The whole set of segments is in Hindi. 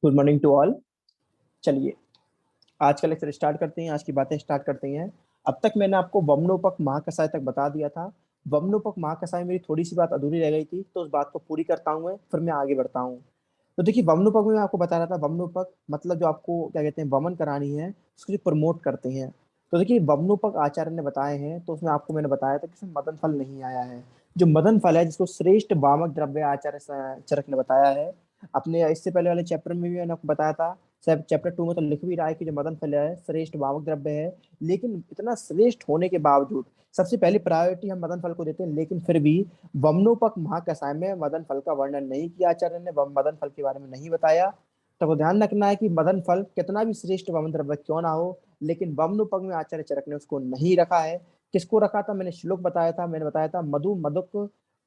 Good morning to all. चलिए आज का लेक्चर स्टार्ट करते हैं, आज की बातें स्टार्ट करते हैं। अब तक मैंने आपको वमनोपक महाकसाय तक बता दिया था। वमनोपक महाकसाय मेरी थोड़ी सी बात अधूरी रह गई थी, तो उस बात को पूरी करता हूँ मैं, फिर मैं आगे बढ़ता हूँ। तो देखिए, वमनोपक में मैं आपको बता रहा था, वमनोपक मतलब जो आपको क्या कहते हैं, वमन करानी है, उसको जो प्रमोट करते हैं। तो देखिए, वमनोपक आचार्य ने बताए हैं, तो उसमें आपको मैंने बताया था कि इसमें मदन फल नहीं आया है। जो मदन फल है, जिसको श्रेष्ठ वामक द्रव्य आचार्य चरक ने बताया है। अपने इससे पहले वाले चैप्टर में भी मैंने आपको बताया था। सब चैप्टर 2 में तो लिख भी रहा है कि जो मदन फल है श्रेष्ठ वामक द्रव्य है। लेकिन इतना श्रेष्ठ होने के बावजूद सबसे पहली प्रायोरिटी हम मदन फल को देते हैं, लेकिन फिर भी वमनोपक महाकसाय में मदन फल का वर्णन नहीं किया आचार्य ने, मदन फल के बारे में नहीं बताया। तो ध्यान रखना है कि मदन फल कितना भी श्रेष्ठ वमन द्रव्य क्यों ना हो, लेकिन वमनोपक में आचार्य चरक ने उसको नहीं रखा है। किसको रखा था? मैंने श्लोक बताया था, मैंने बताया था मधु मदुक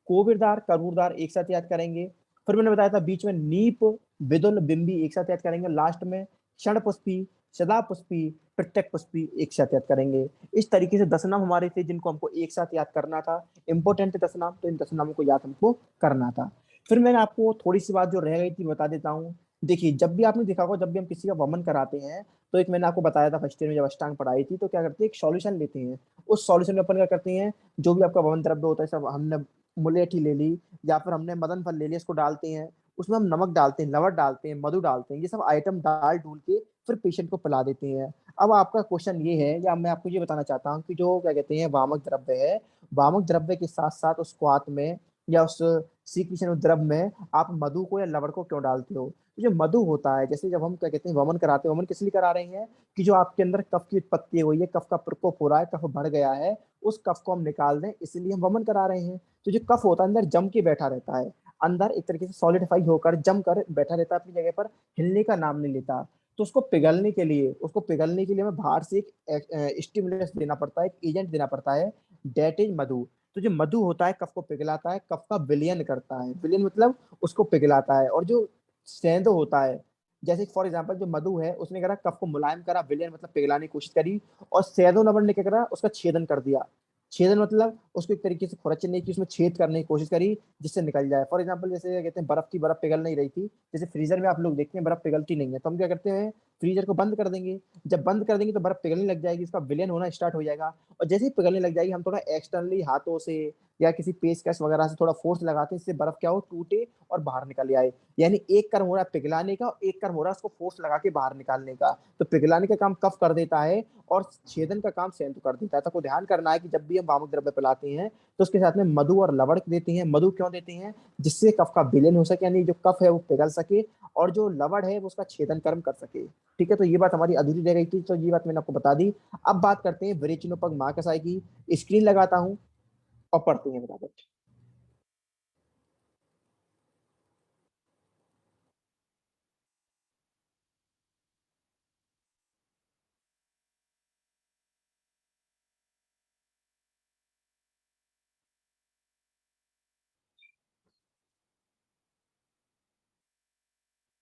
कोविरदार करूरदार एक साथ याद करेंगे। फिर मैंने बताया था बीच में नीप विदुल बिंबी एक साथ याद करेंगे, लास्ट में क्षण पुष्पी सदा पुष्पी प्रत्यक पुष्पी एक साथ याद करेंगे। इस तरीके से 10 नाम हमारे थे जिनको हमको एक साथ याद करना था। इंपॉर्टेंट थे 10 नाम, तो इन 10 नामों को याद हमको करना था। फिर मैंने आपको थोड़ी सी बात जो रह गई थी बता देता हूँ। देखिए, जब भी आपने देखा होगा, जब भी हम किसी का वमन कराते हैं, तो एक मैंने आपको बताया था फर्स्ट ईयर में जब अष्टांग पढ़ाई थी, तो क्या करते हैं, एक सॉल्यूशन लेते हैं। उस सॉल्यूशन में अपन क्या करते हैं, जो भी आपका वमन द्रव्य होता है, सब हमने मुलेठी ले ली या फिर हमने मदन फल ले लिया, इसको डालते हैं। उसमें हम नमक डालते हैं, लवण डालते हैं, मधु डालते हैं, ये सब आइटम डाल डूल के फिर पेशेंट को पिला देते हैं। अब आपका क्वेश्चन ये है, या मैं आपको ये बताना चाहता हूँ कि जो क्या कहते हैं वामक द्रव्य है, वामक द्रव्य के साथ साथ उस क्वाथ में या उस सीक्रेशन द्रव्य में आप मधु को या लवण को क्यों डालते हो? तो जो मधु होता है, जैसे जब हम क्या कहते हैं वमन कराते हैं, वमन किस लिए करा रहे हैं कि जो आपके अंदर कफ की उत्पत्ति हुई है, कफ का प्रकोप हो रहा है, कफ बढ़ गया है, उस कफ को हम निकाल दें, इसलिए हम वमन करा रहे हैं। तो जो कफ होता है अंदर जम के बैठा रहता है, अंदर एक तरीके से सॉलिडिफाई होकर जम कर बैठा रहता है अपनी जगह पर, हिलने का नाम नहीं लेता। तो उसको पिघलने के लिए हमें बाहर से एक स्टिमुलस देना पड़ता है, एक एजेंट देना पड़ता है, डेट इज मधु। तो जो मधु होता है कफ को पिघलाता है, कफ का विलयन करता है, विलयन मतलब उसको पिघलाता है। और जो सेंधो होता है, जैसे फॉर एग्जाम्पल जो मधु है उसने करा कफ को मुलायम करा, विलयन मतलब पिघलाने की कोशिश करी, और सेंधो लवण ने क्या करा, उसका छेदन कर दिया। छेदन मतलब उसको एक तरीके से खुरचने की, उसमें छेद करने की कोशिश करी जिससे निकल जाए। फॉर एग्जाम्पल जैसे कहते हैं बर्फ थी, बर्फ पिघल नहीं रही थी, जैसे फ्रीजर में आप लोग देखते हैं बर्फ पिघलती नहीं है, तो हम क्या करते हैं, फ्रीजर को बंद कर देंगे। जब बंद कर देंगे तो बर्फ पिघलने लग जाएगी, इसका विलयन होना स्टार्ट हो जाएगा। और जैसे ही पिघलने लग जाएगी, हम थोड़ा एक्सटर्नली हाथों से या किसी पेचकस वगैरह से थोड़ा फोर्स लगाते हैं, इससे बर्फ क्या हो, टूटे और बाहर निकल आए। यानी एक कर्म हो रहा है पिघलाने का, और एक कर्म हो रहा है उसको फोर्स लगा के बाहर निकालने का। तो पिघलाने का काम कफ कर देता है और छेदन का काम सेंधु कर देता है। तो को ध्यान करना है कि जब भी हम वामक द्रव्य पिलाते हैं, तो उसके साथ में मधु और लवण देते हैं। मधु क्यों देते हैं? जिससे कफ का विलयन हो सके, यानी जो कफ है वो पिघल सके, और जो लवण है वो उसका छेदन कर्म कर सके। ठीक है, तो ये बात हमारी अधूरी रह गई थी, तो ये बात मैंने आपको बता दी। अब बात करते हैं विरेचनोपग महाकसाय की। स्क्रीन लगाता हूँ और पढ़ते हैं बराबर।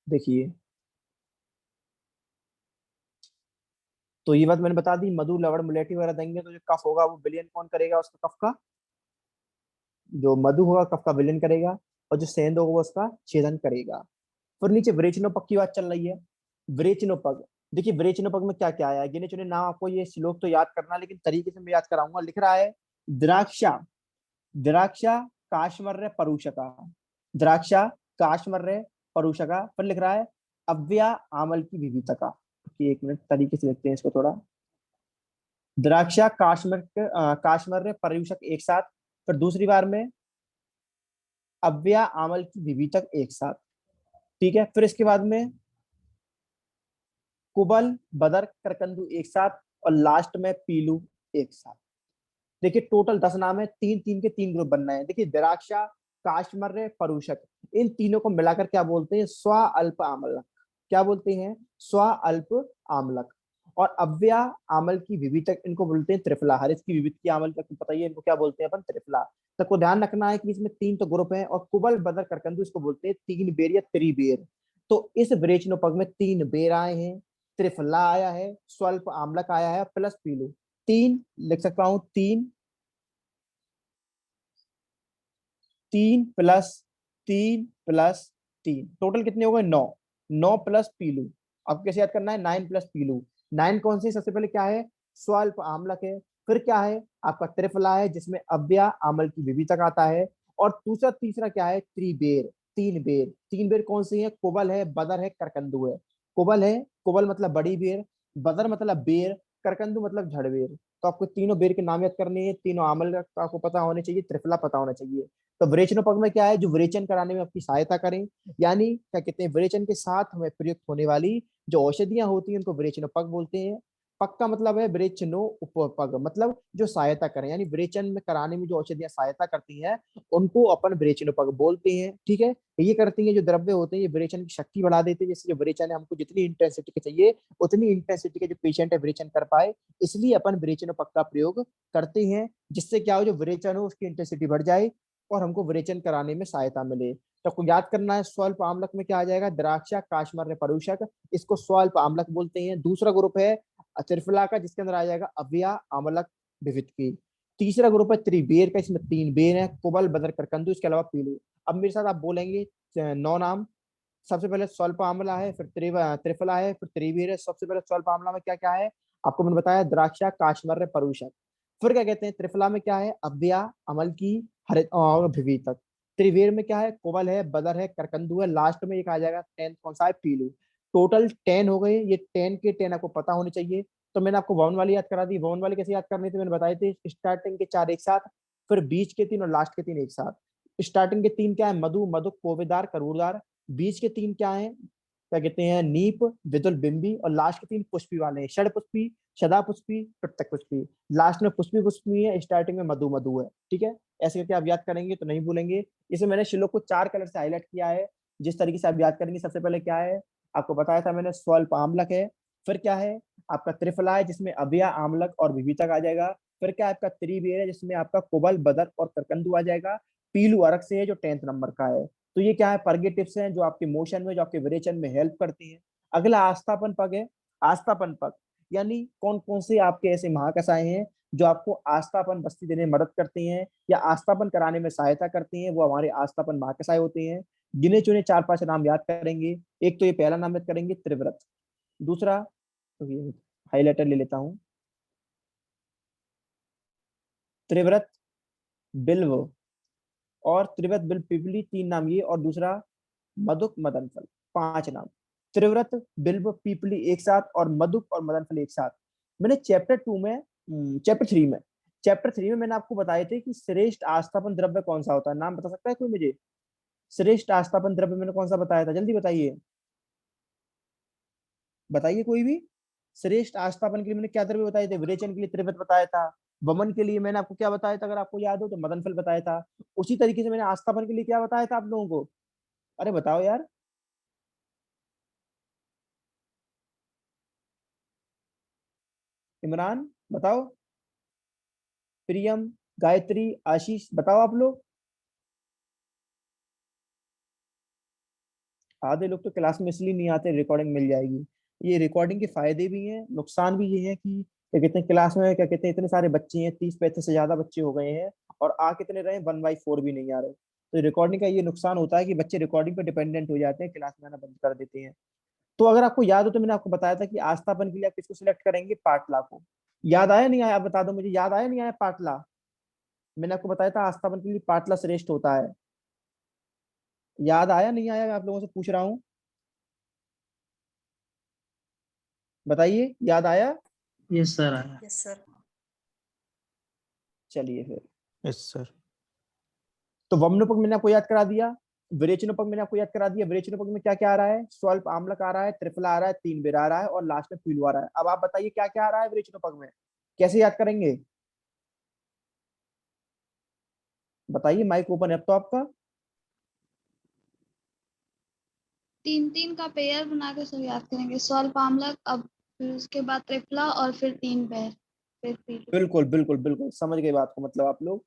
देखिए, तो ये बात मैंने बता दी, मधु लवण मुलेठी वगैरह देंगे तो जो कफ होगा वो विलयन कौन करेगा उसका, कफ का? जो मधु होगा कफ का विलयन करेगा, और जो सेंध होगा वो उसका छेदन करेगा। फिर नीचे विरेचनोपग की बात चल रही है। विरेचनोपग, देखिए विरेचनोपग में क्या क्या आया है, गिने चुने नाम आपको ये श्लोक तो याद करना, लेकिन तरीके से मैं याद कराऊंगा। लिख रहा है द्राक्षा, द्राक्षा काश्मर्य परुषका, द्राक्षा काश्मर्य परुषका। फिर लिख रहा है अव्या आमल की विविधता। एक मिनट तरीके से लिखते हैं इसको थोड़ा। द्राक्षा काश्मर्य पर्यूषक एक साथ, फिर दूसरी बार में अव्या आमल की विविधक एक साथ। ठीक है, फिर इसके बाद में कुबल बदर करकंदू एक साथ, और लास्ट में पीलू एक साथ। देखिए टोटल 10 नाम है, तीन तीन के तीन ग्रुप बनना है। देखिए द्राक्षा काश्मर्य परुषक, इन तीनों को मिलाकर क्या बोलते हैं, स्व अल्प आम्लक। क्या बोलते हैं? स्व अल्प आम्लक। और अव्या आमल की विविधक, इनको बोलते हैं त्रिफला। हर इसकी विविध की आमल तक पता ही है, इनको क्या बोलते हैं अपन, त्रिफला। तक को ध्यान रखना है कि इसमें तीन तो ग्रुप हैं। और कुबल बदर करकंदू इसको बोलते हैं तीन बेर या त्रिबेर। तो इस विरेचनोपग में तीन बेर आए हैं, त्रिफला आया है, स्वल्प आम्लक आया है, प्लस पीलू। तीन लिख सकता हूं, तीन, तीन प्लस तीन प्लस तीन, टोटल कितने हो गए, 9। 9 प्लस पीलू। आपको कैसे याद करना है, 9 प्लस पीलू। 9 कौन सी, सबसे पहले क्या है, स्वल्प आम्लक है। फिर क्या है आपका त्रिफला है, जिसमें अव्यय आम्ल की विविधक आता है। और दूसरा तीसरा क्या है, त्रिबेर, तीन बेर। तीन बेर कौन सी है, कोबल है, बदर है, करकंदू है। कोबल है, कोबल मतलब बड़ी बेर, बदर मतलब बेर, करकंदू मतलब झड़बेर। तो आपको तीनों बेर के नाम याद करने हैं, तीनों आमल का आपको पता होने चाहिए, त्रिफला पता होना चाहिए। तो विरेचनोपग में क्या है, जो विरेचन कराने में आपकी सहायता करें, यानी क्या कहते हैं, विरेचन के साथ हमें प्रयुक्त होने वाली जो औषधियां होती हैं उनको विरेचनोपग बोलते हैं। पग का मतलब है विरेचनो उपपग, मतलब जो सहायता करें, यानी विरेचन में कराने में जो औषधियां सहायता करती हैं उनको अपन विरेचनोपग बोलते हैं। ठीक है, ये करती हैं जो द्रव्य होते हैं, ये विरेचन की शक्ति बढ़ा देते हैं, जैसे जो विरेचन है हमको जितनी इंटेंसिटी के चाहिए उतनी इंटेंसिटी के जो पेशेंट है विरेचन कर पाए, इसलिए अपन विरेचनोपग का प्रयोग करते हैं, जिससे क्या हो, जो विरेचन हो उसकी इंटेंसिटी बढ़ जाए और हमको विरेचन कराने में सहायता मिले। तो आपको याद करना है, स्वल्प आम्लक में क्या आ जाएगा, द्राक्षा काशमर्य परूषक, इसको स्वल्प आम्लक बोलते हैं। दूसरा ग्रुप है त्रिफला का, जिसके अंदर आ जाएगा अव्यय आम्लक विविधकी। तीसरा ग्रुप है त्रिबेर का, इसमें तीन बेर है, कोबल बदर करकंदू, इसके अलावा पीलू। अब मेरे साथ आप बोलेंगे 9 नाम। सबसे पहले स्वल्प आम्ला है, फिर त्रिफला है, फिर त्रिबेर है। सबसे पहले स्वल्प आम्ला में क्या क्या है, आपको मैंने बताया, द्राक्षा काशमर्य परूषक। फिर क्या कहते हैं, त्रिफला में क्या है, अव्यय अमल की हरित और विविधक। त्रिवेर में क्या है, कोबल है, बदर है, करकंदू है। लास्ट में एक आ जाएगा 10 कौन सा है, पीलू। टोटल 10 हो गए, ये 10 के 10 आपको पता होने चाहिए। तो मैंने आपको वाउन वाली याद करा दी। वाउन वाली कैसे याद करनी थी, मैंने बताई थी, स्टार्टिंग के 4 एक साथ, फिर बीच के 3 और लास्ट के 3 एक साथ। स्टार्टिंग के 3 क्या है, मधु, मधुक, कोवेदार, करूरदार। बीच के 3 क्या है, क्या कहते हैं, नीप, विदुल, बिंबी। और लास्ट के 3 पुष्पी वाले हैं, षड पुष्पी, सदा पुष्पी, प्रत्यक पुष्पी। लास्ट में पुष्पी पुष्पी है, स्टार्टिंग में मधु मधु है। ठीक है, ऐसे करके आप याद करेंगे तो नहीं भूलेंगे। इसे मैंने श्लोक को 4 कलर से हाईलाइट किया है, जिस तरीके से आप याद करेंगे। सबसे पहले क्या है, आपको बताया था मैंने, स्वल्प आम्लक है। फिर क्या है आपका त्रिफला है, जिसमें अव्यय आम्लक और विविधक आ जाएगा। फिर क्या है आपका त्रिबेर है, जिसमें आपका कोबल बदर और करकंदू आ जाएगा। पीलू अरक से है, जो 10th नंबर का है। तो ये क्या है, पर्गे टिप्स हैं जो आपके मोशन में, जो आपके विरेचन में हेल्प करती हैं। अगला आस्थापन पग है। आस्थापन पग यानी कौन कौन से आपके ऐसे महाकसाएं हैं जो आपको आस्थापन बस्ती देने में मदद करती हैं या आस्थापन कराने में सहायता करती हैं, वो हमारे आस्थापन महाकसाएं होते हैं। गिने चुने 4-5 नाम याद करेंगे। एक तो ये पहला नाम याद करेंगे, त्रिव्रत। दूसरा, तो ये हाईलाइटर ले लेता हूँ, त्रिव्रत, बिल्व, और त्रिव्रत बिल्व पिपली, 3 नाम ये। और दूसरा मधुक, मदन फल, 5 नाम। त्रिव्रत, बिल्व, पीपली एक साथ, और मधुक और मदन फल एक साथ। मैंने चैप्टर 2 में, चैप्टर 3 में मैंने आपको बताए थे कि श्रेष्ठ आस्थापन द्रव्य कौन सा होता है। नाम बता सकता है कोई मुझे, श्रेष्ठ आस्थापन द्रव्य मैंने कौन सा बताया था, जल्दी बताइए, बताइए कोई भी। श्रेष्ठ आस्थापन के लिए मैंने क्या द्रव्य बताए थे, विरेचन के लिए त्रिव्रत बताया था। वमन के लिए मैंने आपको क्या बताया था, अगर आपको याद हो तो मदन फल बताया था। उसी तरीके से मैंने आस्थापन के लिए क्या बताया था आप लोगों को, अरे बताओ यार। इमरान बताओ, प्रियम, गायत्री, आशीष, बताओ आप लोग। आधे लोग तो क्लास में इसलिए नहीं आते, रिकॉर्डिंग मिल जाएगी। ये रिकॉर्डिंग के फायदे भी हैं, नुकसान भी ये है कि क्या कहते हैं, क्लास में क्या कहते हैं इतने सारे बच्चे हैं, 30-35 से ज्यादा बच्चे हो गए हैं, और आ कितने रहे, 1/4 भी नहीं आ रहे। तो रिकॉर्डिंग का ये नुकसान होता है कि बच्चे रिकॉर्डिंग पे डिपेंडेंट हो जाते हैं, क्लास में आना बंद कर देते हैं। तो अगर आपको याद हो तो मैंने आपको बताया था कि आस्थापन के लिए आप किसको सिलेक्ट करेंगे, पाटला को। याद आया नहीं आया, आप बता दो मुझे, याद आया नहीं आया पाटला। मैंने आपको बताया था आस्थापन के लिए पाटला श्रेष्ठ होता है। याद आया नहीं आया, मैं आप लोगों से पूछ रहा हूँ, बताइए, याद आया। यस सर आया। Yes sir. चलिए फिर, यस सर। तो वमनोपग मैंने आपको याद करा दिया, विरेचनोपग मैंने आपको याद करा दिया। विरेचनोपग में क्या क्या आ रहा है, स्वल्प आम्लक आ रहा है, त्रिफला आ रहा है, तीन बेर आ रहा है, और लास्ट में पीलू आ रहा है। अब आप बताइए क्या क्या आ रहा है विरेचनोपग में, कैसे याद करेंगे, बताइए, माइक ओपन है अब तो आपका। 3-3 का पेयर बना के सब याद करेंगे, स्वल्प आम्लक, अब फिर उसके बाद त्रिफला और फिर 3 पेयर, फिर पीलू। बिल्कुल बिल्कुल बिल्कुल, समझ गए बात को, मतलब आप लोग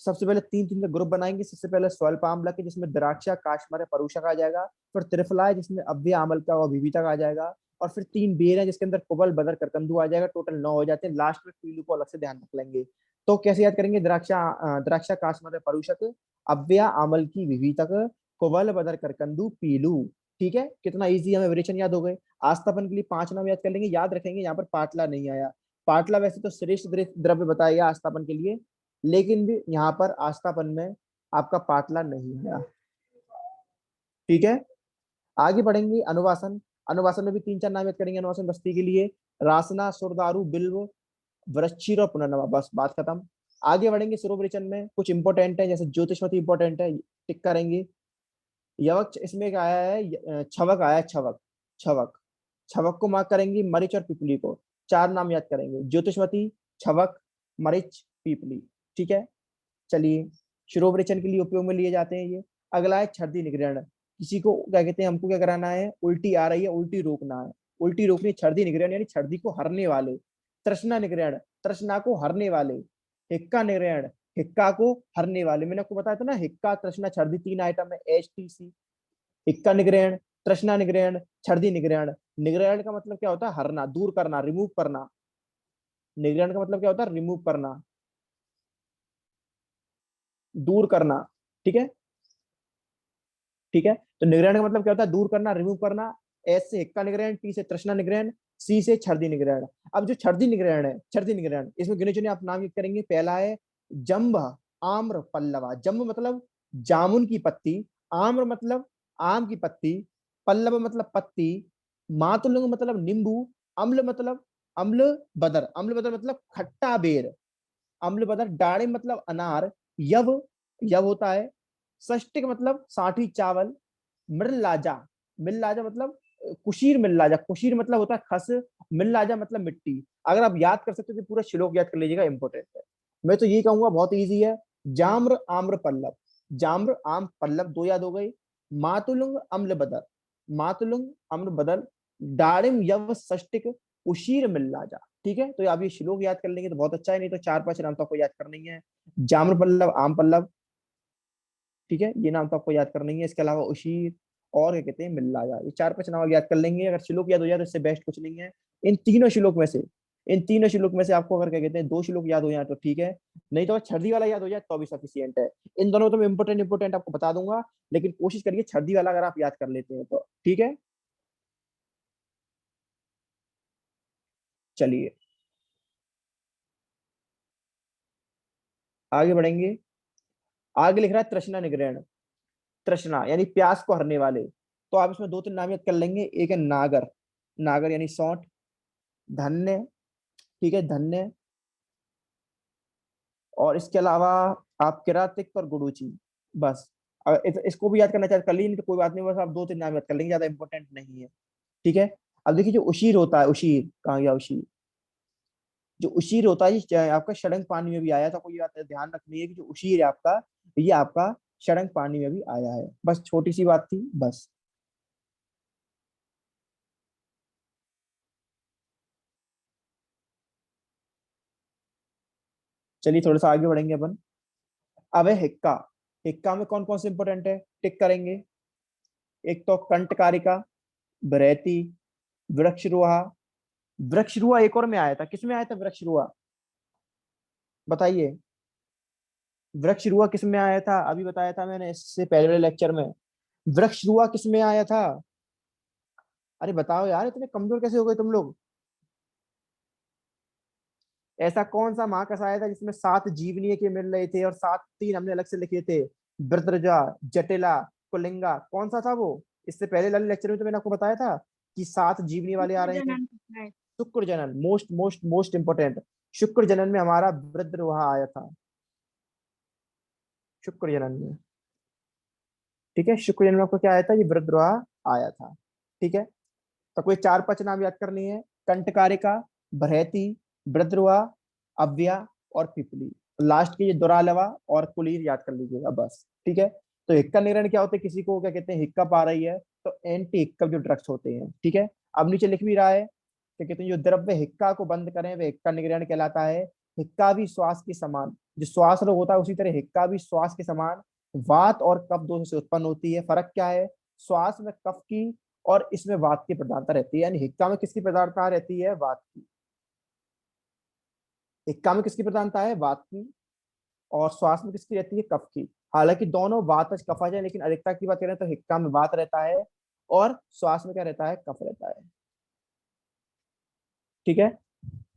सबसे पहले 3-3 का ग्रुप बनाएंगे। सबसे पहले स्वल्प आम्लक है, जिसमें द्राक्षा, काशमर, परूषक आ जाएगा। फिर त्रिफला है, जिसमें अव्यय आम्ल का और विविधक आ जाएगा। और फिर 3 बेर है, जिसके अंदर कोबल, बदर, करकंदू आ जाएगा। टोटल 9 हो जाते हैं। लास्ट में पीलू को अलग से ध्यान रख लेंगे। तो कैसे याद करेंगे, द्राक्षा, काशमर, परूषक, अव्यय आम्ल की विविधक, कोबल, बदर, करकंदू, पीलू। ठीक है, कितना इजी, हमें विरेचन याद हो गए। आस्थापन के लिए 5 नाम याद कर लेंगे, याद रखेंगे यहाँ पर पाटला नहीं आया। पाटला वैसे तो श्रेष्ठ द्रव्य बताया गया आस्थापन के लिए, लेकिन भी यहाँ पर आस्थापन में आपका पाटला नहीं आया। ठीक है, आगे बढ़ेंगे। अनुवासन, अनुवासन में भी 3-4 नाम याद करेंगे अनुवासन बस्ती के लिए। रासना, सुरदारू, बिल्व, वृश्चिर और पुनर्नवा, बस बात खत्म। आगे बढ़ेंगे। शिरोवृचन में कुछ इंपॉर्टेंट है, जैसे ज्योतिषमती इंपॉर्टेंट है, टिक करेंगे। यवक, इसमें क्या आया है, छवक आया है, छवक, छवक, छवक को मार्क करेंगे। मरिच और पिपली को, 4 नाम याद करेंगे, ज्योतिषमती, छवक, मरिच, पिपली। ठीक है, चलिए, शिरोवृचन के लिए उपयोग में लिए जाते हैं ये। अगला है छर्दी निग्रहण। किसी को क्या कहते हैं, हमको क्या कराना है, उल्टी आ रही है, उल्टी रोकना है, उल्टी रोकनी। छर्दी निग्रहण यानी छर्दी को हरने वाले। तृष्णा निग्रहण, तृष्णा को हरने वाले। हिक्का निग्रहण, हिक्का को हरने वाले। मैंने आपको बताया था ना, हिक्का, तृष्णा, छर्दी 3 आइटम है, HTC। हिक्का निग्रहण, तृष्णा निग्रहण, छर्दी निग्रहण। निग्रहण का मतलब क्या होता है, हरना, दूर करना, रिमूव करना। निग्रहण का मतलब क्या होता है, रिमूव करना, दूर करना। ठीक है, ठीक है, तो निग्रहण का मतलब क्या होता है, दूर करना, रिमूव करना। एस से हिक्का निग्रहण, टी से तृष्णा निग्रहण, सी से छर्दी निग्रहण। अब जो छर्दी निग्रहण है, छर्दी निग्रहण, इसमें गिने चुने आप नाम लिख करेंगे। पहला है जम्ब, आम्र, पल्लवा। जम्ब मतलब जामुन की पत्ती, आम्र मतलब आम की पत्ती, पल्लव मतलब पत्ती, मातुलंग मतलब नींबू, अम्ल मतलब अम्ल बदर, अम्ल बदर मतलब खट्टा बेर, अम्ल बदर। डाड़िम मतलब अनार, यव, यव होता है षष्टिक मतलब साठी चावल, मृलाजा, मिल्लाजा मतलब कुशीर, मिल्लाजा, कुशीर मतलब होता है खस, मिल्लाजा मतलब मिट्टी। अगर आप याद कर सकते हो तो पूरा श्लोक याद कर लीजिएगा, इंपॉर्टेंट है। मैं तो ये कहूंगा बहुत इजी है। जाम्र, आम्र, पल्लव, जाम्र, आम, पल्लव 2 याद हो गई। मातुलुंग, अम्ल बदर, मातुलुंग, अम्ल बदल, डाड़िम, यव, षष्टिक, उशीर, मिल्लाजा। ठीक है, तो आप ये श्लोक याद कर लेंगे तो बहुत अच्छा है, नहीं तो 4-5 नाम तो आपको याद करना ही है। जाम्र पल्लव, आम पल्लव, ठीक है, ये नाम तो आपको याद करना ही है। इसके अलावा उशीर और क्या कहते हैं, मिल्लाया। ये 4-5 नाम याद कर लेंगे। अगर श्लोक याद हो जाए तो इससे बेस्ट कुछ नहीं है। इन तीनों श्लोक में से, इन तीनों श्लोक में से आपको अगर क्या कहते हैं 2 श्लोक याद हो जाए तो ठीक है, नहीं तो छर्दी वाला याद हो जाए तो भी सफिशियंट है। इन दोनों तो मैं इंपोर्टेंट इंपोर्टेंट आपको बता दूंगा, लेकिन कोशिश करिए छर्दी वाला अगर आप याद कर लेते हैं तो ठीक है। चलिए, आगे बढ़ेंगे। आगे लिख रहा है तृष्णा निग्रहण। तृष्णा यानी प्यास को हरने वाले, तो आप इसमें 2-3 नाम याद कर लेंगे। एक है नागर, नागर यानी सौंठ, धन्य, ठीक है, धन्य। और इसके अलावा आप किरातिक और गुडुचि, बस। अगर इसको भी याद करना चाहते कर लीजिए, नहीं तो कोई बात नहीं, बस आप 2-3 नाम याद कर लेंगे, ज्यादा इंपॉर्टेंट नहीं है। ठीक है, अब देखिए जो उशीर होता है, उशीर कहाँ गया, उशीर, जो उशीर होता है ये आपका षडंग पानी में भी आया था। कोई ये बात ध्यान रखनी है कि जो उशीर है आपका, ये आपका षडंग पानी में भी आया है। बस छोटी सी बात थी, बस। चलिए थोड़ा सा आगे बढ़ेंगे अपन। अब है हिक्का। हिक्का में कौन कौन से इंपॉर्टेंट है, टिक करेंगे। एक तो कंटकारिका, बरैती, वृक्षरुआ। वृक्षरुआ एक और में आया था, किसमें आया था वृक्षरुआ, बताइए। वृक्षरुआ किस में आया था, अभी बताया था मैंने इससे पहले वाले लेक्चर में। वृक्षरुआ किस में आया था, अरे बताओ यार, इतने कमजोर कैसे हो गए तुम लोग। ऐसा कौन सा महाकाश आया था जिसमें 7 जीवनीय के मिल रहे थे, और 7 3 हमने अलग से लिखे थे। वृत्रजा, जटिला, कुलिंगा, कौन सा था वो। इससे पहले वाले लेक्चर में तो मैंने आपको बताया था कि 7 जीवनी वाले आ रहे हैं। जनन है। शुक्र जनन, मोस्ट मोस्ट मोस्ट इंपोर्टेंट। शुक्र जनन में हमारा वृद्ध वहां आया था, शुक्र जनन में। ठीक है, शुक्र जनन में आपको क्या आया था, ये वृद्धरोह आया था। ठीक है, तो कोई 4-5 नाम याद करनी है। कंटकारिका, बरहती, वृद्धरोह, अव्या और पिपली। लास्ट की ये दुरालवा और कुलीर याद कर लीजिएगा, बस। ठीक है, तो हिक्का निग्रहण क्या होता है, किसी को क्या कहते हैं, हिक्कप आ रही है तो एंटी हिक्कप जो ड्रग्स होते हैं। ठीक है, अब नीचे लिख भी रहा है, क्या कहते हैं, जो द्रव्य हिक्का को बंद करें वे हिक्का निग्रहण कहलाता है। हिक्का भी श्वास के समान, जो श्वास रोग होता है उसी तरह हिक्का भी श्वास के समान वात और कफ दोनों से उत्पन्न होती है। फर्क क्या है, श्वास में कफ की और इसमें वात की प्रधानता रहती है, यानी हिक्का में किसकी प्रधानता रहती है, वात की। हिक्का में किसकी प्रधानता है, वात की, और श्वास में किसकी रहती है, कफ की। हालांकि दोनों वातज कफज है, लेकिन अधिकता की बात करें तो हिक्का में वात रहता है और श्वास में क्या रहता है, कफ रहता है। ठीक है,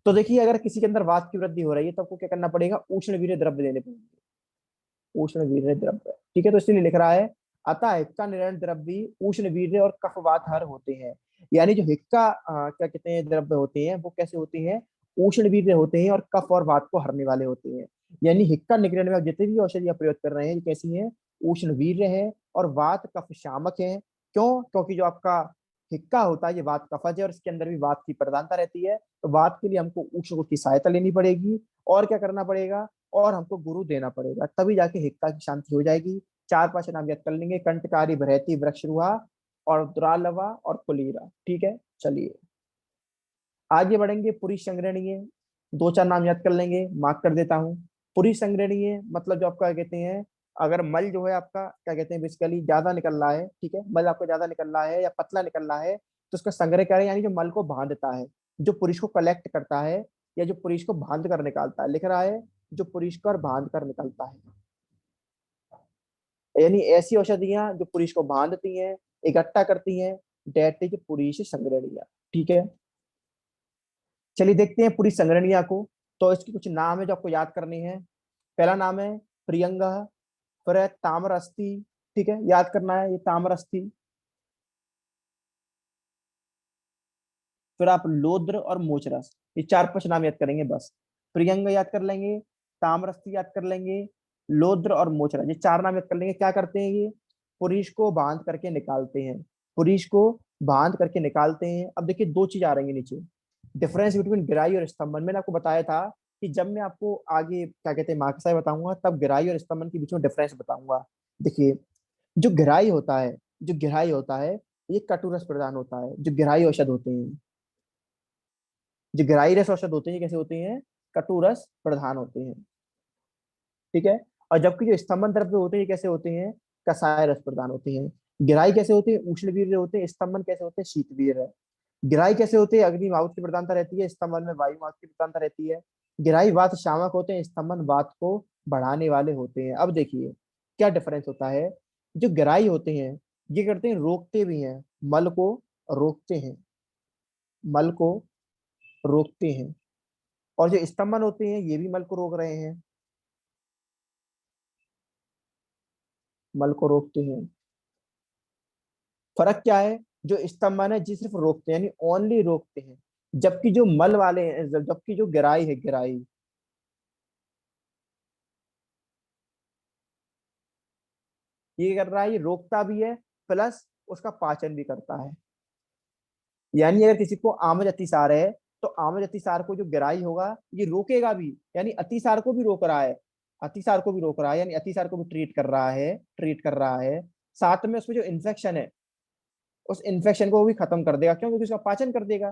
तो देखिए अगर किसी के अंदर वात की वृद्धि हो रही है तो आपको क्या करना पड़ेगा, उष्ण वीर्य द्रव्य देने पड़ेंगे, उष्ण वीर्य द्रव्य। ठीक है, तो इसलिए लिख रहा है अतः हिक्का निरण द्रव्य उष्ण वीर्य और कफवात हर होते हैं। यानी जो हिक्का क्या कहते हैं द्रव्य होते हैं वो कैसे होते हैं, उष्ण वीर्य होते हैं और कफ और वात को हरने वाले होते हैं। यानी हिक्का निग्रहण में आप जितनी भी औषधियां प्रयोग कर रहे हैं ये कैसी हैं, उष्ण वीर्य है और वात कफ शामक है। क्यों, क्योंकि जो आपका हिक्का होता है ये वात कफज है और इसके अंदर भी वात की प्रधानता रहती है, तो वात के लिए हमको उष्ण की सहायता लेनी पड़ेगी और क्या करना पड़ेगा, और हमको गुरु देना पड़ेगा, तभी जाके हिक्का की शांति हो जाएगी। 4-5 नाम याद कर लेंगे, कंटकारी, बृहति, वृक्षरुहा और दुरालवा और कुलीरा। ठीक है, चलिए आगे बढ़ेंगे। पुरुष संग्रहणीय, 2-4 नाम याद कर लेंगे, मार्क कर देता हूँ। पुरुष संग्रहणीय मतलब जो आपका कहते हैं, अगर मल जो है आपका क्या कहते हैं बेसिकली ज्यादा निकल रहा है, ठीक है, मल आपका ज्यादा निकल रहा है या पतला निकल रहा है, तो उसका संग्रह करें, यानी जो मल को बांधता है, जो पुरुष को कलेक्ट करता है या जो पुरुष को बांध कर निकालता है, लिख रहा है जो पुरुष कर बांध कर निकलता है। यानी ऐसी औषधियां जो पुरुष को बांधती हैं, इकट्ठा करती हैं, डेट इज पुरुष संग्रहणीय। ठीक है, चलिए देखते हैं पूरी संग्रहणिया को। तो इसके कुछ नाम है जो आपको याद करने हैं। पहला नाम है प्रियंग, फिर है ताम्रस्थि। ठीक है, याद करना है ये ताम्रस्थि। फिर आप लोद्र और मोचरस, ये 4-5 नाम याद करेंगे बस। प्रियंग याद कर लेंगे, ताम्रस्थि याद कर लेंगे, लोद्र और मोचरस, ये 4 नाम याद कर लेंगे। क्या करते हैं ये, पुरुष को बांध करके निकालते हैं, पुरुष को बांध करके निकालते हैं। अब देखिए 2 चीज आ रही है नीचे, डिफरेंस बिटवीन गिराई और स्तंभन। मैंने आपको बताया था कि जब मैं आपको आगे क्या कहते हैं मार्क्साई बताऊंगा तब गिराई और स्तंभन के बीच में डिफरेंस बताऊंगा। देखिए जो गिराई होता है, जो गिराई होता है ये कटुरस प्रदान होता है। जो गिराई औषध होते हैं, जो गिराई रस औषध होते हैं ये कैसे होते हैं, कटुरस प्रधान होते हैं। ठीक है, और जबकि जो स्तंभन द्रव्य होते हैं ये कैसे होते हैं, कसाय रस प्रदान होते हैं। गिराई कैसे होते हैं, उष्ण वीर्य होते हैं, स्तंभन कैसे होते हैं, शीत वीर्य है। गिराई कैसे होते हैं, अग्नि वायु की प्रधानता रहती है, स्तंभन में वायु वात की प्रधानता रहती है। गिराई वात शामक होते हैं, स्तंभन वात को बढ़ाने वाले होते हैं। अब देखिए क्या डिफरेंस होता है, जो गिराई होते हैं ये करते हैं रोकते भी हैं, मल को रोकते हैं, मल को रोकते हैं। और जो स्तंभन होते हैं ये भी मल को रोक रहे हैं, मल को रोकते हैं। फर्क क्या है, जो स्तंभन है जी सिर्फ रोकते हैं यानी ओनली रोकते हैं, जबकि जो मल वाले हैं, जबकि जो गिराई है, गिराई ये कर रहा है, ये रोकता भी है प्लस उसका पाचन भी करता है। यानी अगर किसी को आमज अतिसार है तो आमज अतिसार को जो गिराई होगा ये रोकेगा भी, यानी अतिसार को भी रोक रहा है, अतिसार को भी रोक रहा है, यानी अतिसार को भी ट्रीट कर रहा है, ट्रीट कर रहा है। साथ में उसमें जो इन्फेक्शन है उस इन्फेक्शन को भी खत्म कर देगा, क्यों, क्योंकि उसका पाचन कर देगा,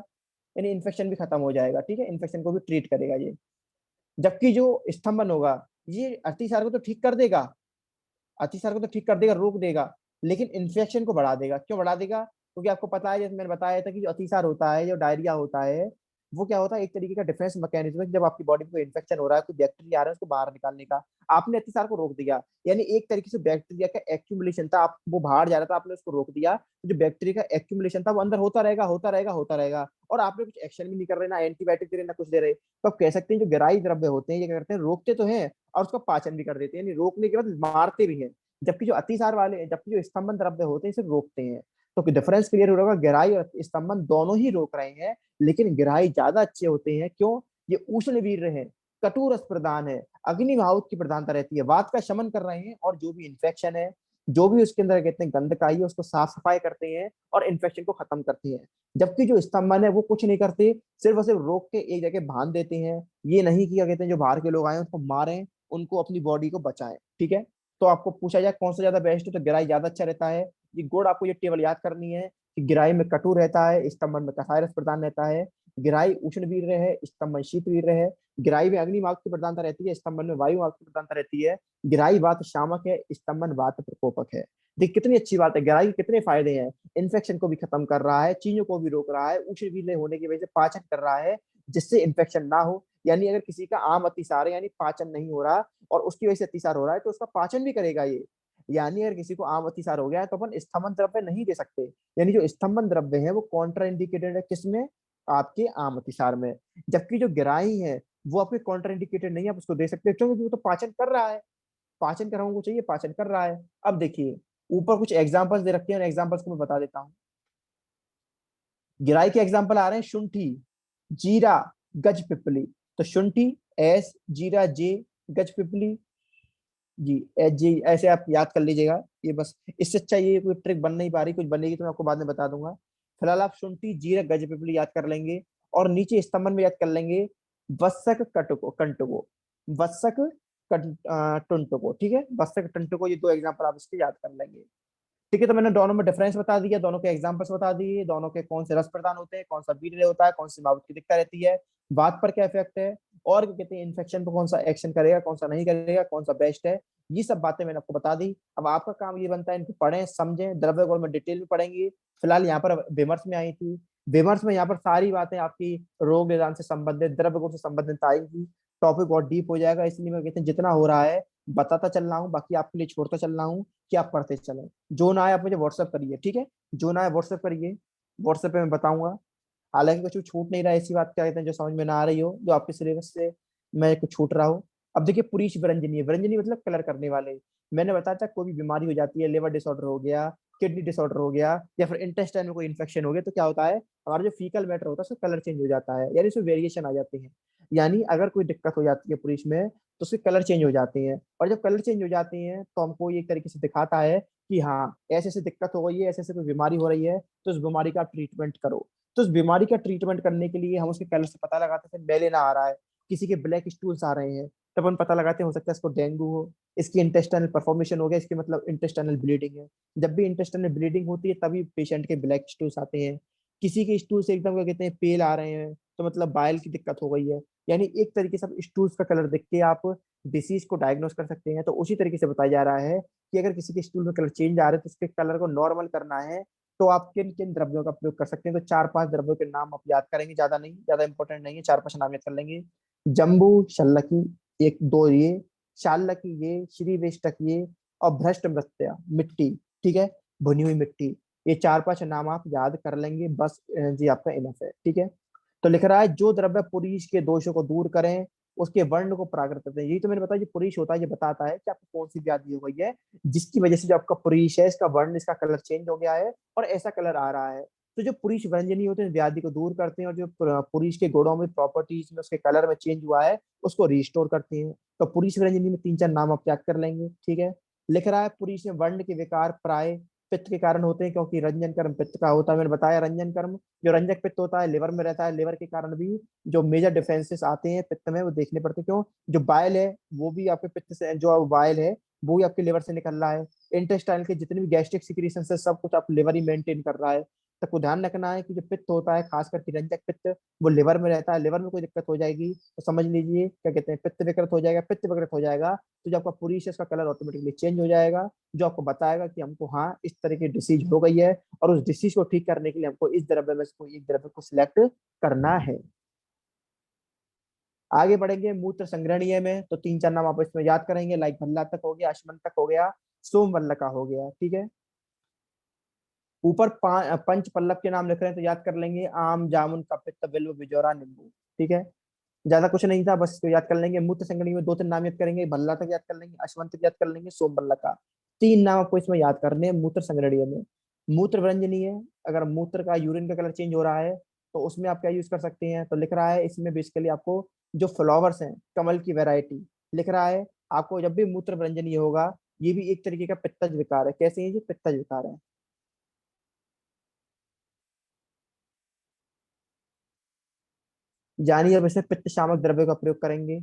यानी इन्फेक्शन भी खत्म हो जाएगा। ठीक है, इन्फेक्शन को भी ट्रीट करेगा ये। जबकि जो स्तंभन होगा ये अतिसार को तो ठीक कर देगा, अतिसार को तो ठीक कर देगा, रोक देगा, लेकिन इन्फेक्शन को बढ़ा देगा। क्यों बढ़ा देगा, क्योंकि आपको पता है जैसे मैंने बताया था कि जो अतिसार होता है, जो डायरिया होता है, वो क्या होता है, एक तरीके का डिफेंस मैकेनिज्म है कि जब आपकी बॉडी में कोई इन्फेक्शन हो रहा है, कोई बैक्टीरिया आ रहा है उसको बाहर निकालने का। आपने अतिसार को रोक दिया, यानी एक तरीके से बैक्टीरिया का एक्यूमुलेशन था, आप वो बाहर जा रहा था, आपने उसको रोक दिया, तो जो बैक्टीरिया का एक्यूमुलेशन था वो अंदर होता रहेगा, होता रहेगा, होता रहेगा, और आपने कुछ एक्शन भी नहीं कर रहे, ना एंटीबायोटिक दे रहे ना कुछ दे रहे। तो आप कह सकते हैं जो गिराई द्रव्य होते हैं ये क्या करते हैं, रोकते तो हैं और उसका पाचन भी कर देते हैं, यानी रोकने के बाद मारते भी हैं। जबकि जो अतिसार वाले, जबकि जो स्तंभन द्रव्य होते हैं सिर्फ रोकते हैं। तो डिफरेंस क्लियर हो रहा होगा, गिराई और स्तंभन दोनों ही रोक रहे हैं, लेकिन गिराई ज्यादा अच्छे होते हैं। क्यों, ये उष्ण वीर्य है, कटु रस प्रदान है, अग्निभाव की प्रधानता रहती है, वात का शमन कर रहे हैं, और जो भी इन्फेक्शन है, जो भी उसके अंदर कहते हैं गंदकाई है उसको साफ सफाई करते हैं और इन्फेक्शन को खत्म करते हैं। जबकि जो स्तंभन है वो कुछ नहीं करते, सिर्फ और सिर्फ रोक के एक जगह बांध देते हैं। ये नहीं कि क्या कहते हैं जो बाहर के लोग आए उनको मारें, उनको अपनी बॉडी को बचाएं। ठीक है, तो आपको पूछा जाए कौन सा ज्यादा बेस्ट है तो गिराई ज्यादा अच्छा रहता है। ये गुड़ आपको ये टेबल याद करनी है कि गिराई में कटु रहता है, स्तंभन में कसाय रस प्रदान रहता है। गिराई उष्ण वीर्य है, स्तंभन शीत वीर्य है। गिराई में अग्नि मार्ग की प्रधानता रहती है, स्तंभन में वायु मार्ग की प्रधानता रहती है। गिराई वात शामक है, स्तंभन वात प्रकोपक है। देख कितनी अच्छी बात है, गिराई के कितने फायदे हैं, इन्फेक्शन को भी खत्म कर रहा है, चीजों को भी रोक रहा है, उष्ण वीर्य होने की वजह से पाचन कर रहा है जिससे इन्फेक्शन ना हो। यानी अगर किसी का आम अतिसार है यानी पाचन नहीं हो रहा और उसकी वजह से अतिसार हो रहा है तो उसका पाचन भी करेगा ये। यानी अगर किसी को आम अतिसार हो गया है तो अपन स्तंभन द्रव्य नहीं दे सकते। यानी जो स्तंभन द्रव्य है वो कॉन्ट्रा इंडिकेटेड है, किसमें? आपके आम अतिसार में। जबकि जो गिराई है वो आपके कॉन्ट्रा इंडिकेटेड नहीं है, आप उसको दे सकते हो क्योंकि वो तो पाचन कर रहा है। पाचन कराऊं को चाहिए, पाचन कर रहा है। अब देखिए ऊपर कुछ एग्जांपल्स दे रखे हैं, एग्जांपल्स को मैं बता देता हूँ। गिराई के एग्जांपल आ रहे हैं, शुंठी, जीरा, गज पिपली। तो शुंठी एस, जीरा जे, गज पिपली जी एच जी, ऐसे आप याद कर लीजिएगा। ये बस, इससे अच्छा ये कोई ट्रिक बन नहीं पा रही, कुछ बनेगी तो मैं आपको बाद में बता दूंगा। फिलहाल आप शुंठी, जीरा, गज पिपली याद कर लेंगे। और नीचे स्तंभन में याद कर लेंगे वत्सक, कटको, कंटको, वत्सक, टुंटको। ठीक है, वत्सक, टुंटको, ये दो एग्जांपल आप इसके याद कर लेंगे। ठीक है, तो मैंने दोनों में डिफरेंस बता दिया, दोनों के एग्जांपल्स बता दिए, दोनों के कौन से रस प्रदान होते हैं, कौन सा वीर्य होता है, कौन सी मावत की दिक्कत रहती है, बात पर क्या इफेक्ट है, और क्या कहते हैं इन्फेक्शन पर कौन सा एक्शन करेगा, कौन सा नहीं करेगा, कौन सा बेस्ट है। ये सब बातें मैंने आपको बता दी। अब आपका काम ये बनता है इनको पढ़ें समझें, द्रव्य गुण में डिटेल में पढ़ेंगे। फिलहाल यहाँ पर विमर्श में आई थी, विमर्श में यहाँ पर सारी बातें आपकी रोग निदान से संबंधित, द्रव्य गुण से संबंधित आएंगी। टॉपिक बहुत डीप हो जाएगा, इसलिए मैं कहते हैं जितना हो रहा है बताता चल रहा हूँ, बाकी आपके लिए छोड़ता चल रहा हूँ कि आप पढ़ते चलें। जो ना आए आप मुझे व्हाट्सअप करिए, ठीक है? जो ना आए व्हाट्सअप करिए, व्हाट्सएप पे मैं बताऊंगा। हालांकि कुछ भी छूट नहीं रहा है, ऐसी बात क्या कहते हैं जो समझ में ना आ रही हो, जो आपके सिलेबस से मैं कुछ छूट रहा हो। अब देखिए पुरीश व्यंजनी, व्यंजनी मतलब कलर करने वाले। मैंने बताया था कोई भी बीमारी हो जाती है, लिवर डिसऑर्डर हो गया, किडनी डिसऑर्डर हो गया, या फिर इंटेस्टाइन में कोई इन्फेक्शन हो गया, तो क्या होता है हमारा जो फीकल मैटर होता है उसका कलर चेंज हो जाता है, यानी उसमें वेरिएशन आ जाते हैं। यानी अगर कोई दिक्कत हो जाती है पुरीश में तो उसके कलर चेंज हो जाते हैं, और जब कलर चेंज हो जाते हैं तो हमको ये एक तरीके से दिखाता है कि हाँ ऐसे ऐसे दिक्कत हो गई है, ऐसे ऐसे कोई बीमारी हो रही है, तो उस बीमारी का ट्रीटमेंट करो। तो उस बीमारी का ट्रीटमेंट करने के लिए हम उसके कलर से पता लगाते थे, मेलेना आ रहा है, किसी के ब्लैक स्टूल्स आ रहे हैं, तब हम पता लगाते हैं हो सकता है इसको डेंगू हो, इसकी इंटेस्टाइनल परफॉर्मेशन हो गया, इसके मतलब इंटेस्टाइनल ब्लीडिंग है। जब भी इंटेस्टाइनल ब्लीडिंग होती है तभी पेशेंट के ब्लैक स्टूल्स आते हैं। किसी के स्टूल से एकदम क्या कहते हैं पेल आ रहे हैं, तो मतलब बाइल की दिक्कत हो गई है। यानी एक तरीके से आप स्टूल्स का कलर देख के आप डिसीज को डायग्नोस कर सकते हैं। तो उसी तरीके से बताया जा रहा है कि अगर किसी के स्टूल में कलर चेंज आ रहा है तो उसके कलर को नॉर्मल करना है, तो आप किन किन द्रव्यों का प्रयोग कर सकते हैं। तो चार पांच द्रव्यों के नाम आप याद करेंगे, ज्यादा नहीं, ज्यादा इंपॉर्टेंट नहीं है, चार पांच नाम याद कर लेंगे। जम्बू शल्लकी, एक दो ये, शाल्लकी ये, श्रीवेष्टक ये, और भ्रष्ट मृत्या मिट्टी, ठीक है, भुनी हुई मिट्टी। ये चार पांच नाम आप याद कर लेंगे बस, जी आपका इनफ है, ठीक है। तो लिख रहा है जो द्रव्य पुरीश के दोषों को दूर करें उसके वर्ण को प्राकृत करते हैं। यही तो मैंने बताया, जो पुरीश होता है ये बताता है कि आपको कौन सी व्याधि हो गई है, जिसकी वजह से जो आपका पुरीश है इसका वर्ण, इसका कलर चेंज हो गया है और ऐसा कलर आ रहा है। तो जो पुरीश व्यंजनी होते हैं व्याधि को दूर करते हैं, और जो पुरीश के गुणों में, प्रॉपर्टीज में, उसके कलर में चेंज हुआ है उसको रिस्टोर करते हैं। तो पुरीश व्यंजनी में तीन चार नाम आप याद कर लेंगे, ठीक है। लिख रहा है पुरीश में वर्ण के विकार प्राय पित्त के कारण होते हैं, क्योंकि रंजन कर्म पित्त का होता है। मैंने बताया रंजन कर्म जो रंजक पित्त होता है लिवर में रहता है, लिवर के कारण भी जो मेजर डिफेंसेस आते हैं पित्त में वो देखने पड़ते हैं। क्यों? जो बाइल है वो भी आपके पित्त से, जो बाइल है वो भी आपके लिवर से निकल रहा है। इंटेस्टाइल के जितने भी गैस्ट्रिक सिक्रीशन है सब कुछ आप लिवर ही मेंटेन कर रहा है। तब को ध्यान रखना है कि जो पित्त होता है खास करके रंजक पित्त, वो लिवर में रहता है। लिवर में कोई दिक्कत हो जाएगी तो समझ लीजिए क्या कहते हैं पित्त विकृत हो जाएगा। पित्त विकृत हो जाएगा तो जो आपका पुरीशस का कलर ऑटोमेटिकली चेंज हो जाएगा, जो आपको बताएगा कि हमको हाँ इस तरह की डिसीज हो गई है, और उस डिसीज को ठीक करने के लिए हमको इस द्रव्य में से कोई एक द्रव्य को सिलेक्ट करना है। आगे बढ़ेंगे मूत्र संग्रहणीय में, तो तीन चार नाम आप इसमें याद करेंगे, लाइक भल्ला तक हो गया, अश्वंतक हो गया, सोमवल्ल का हो गया, ठीक है। ऊपर पंच पल्लव के नाम लिख रहे हैं तो याद कर लेंगे, आम, जामुन, कपित्त, बिल्व, बिजौरा, नींबू, ठीक है। ज्यादा कुछ नहीं था, बस इसको याद कर लेंगे। मूत्र संग्रहणीय में दो तीन नाम याद करेंगे, भल्ला तक याद कर लेंगे, अश्वंत याद कर लेंगे, सोमवल्ल का। तीन नाम आपको इसमें याद करने हैं मूत्र संग्रहणीय में। मूत्र व्यंजनीय, अगर मूत्र का यूरिन का कलर चेंज हो रहा है तो उसमें आप क्या यूज कर सकते हैं, तो लिख रहा है इसमें बेसिकली आपको जो फ्लावर्स हैं कमल की वैरायटी लिख रहा है। आपको जब भी मूत्र व्यंजनीय होगा, ये भी एक तरीके का पित्तज विकार है। कैसे है? ये पित्तज विकार है। यानी अब इसमें पित्त शामक द्रव्य का प्रयोग करेंगे।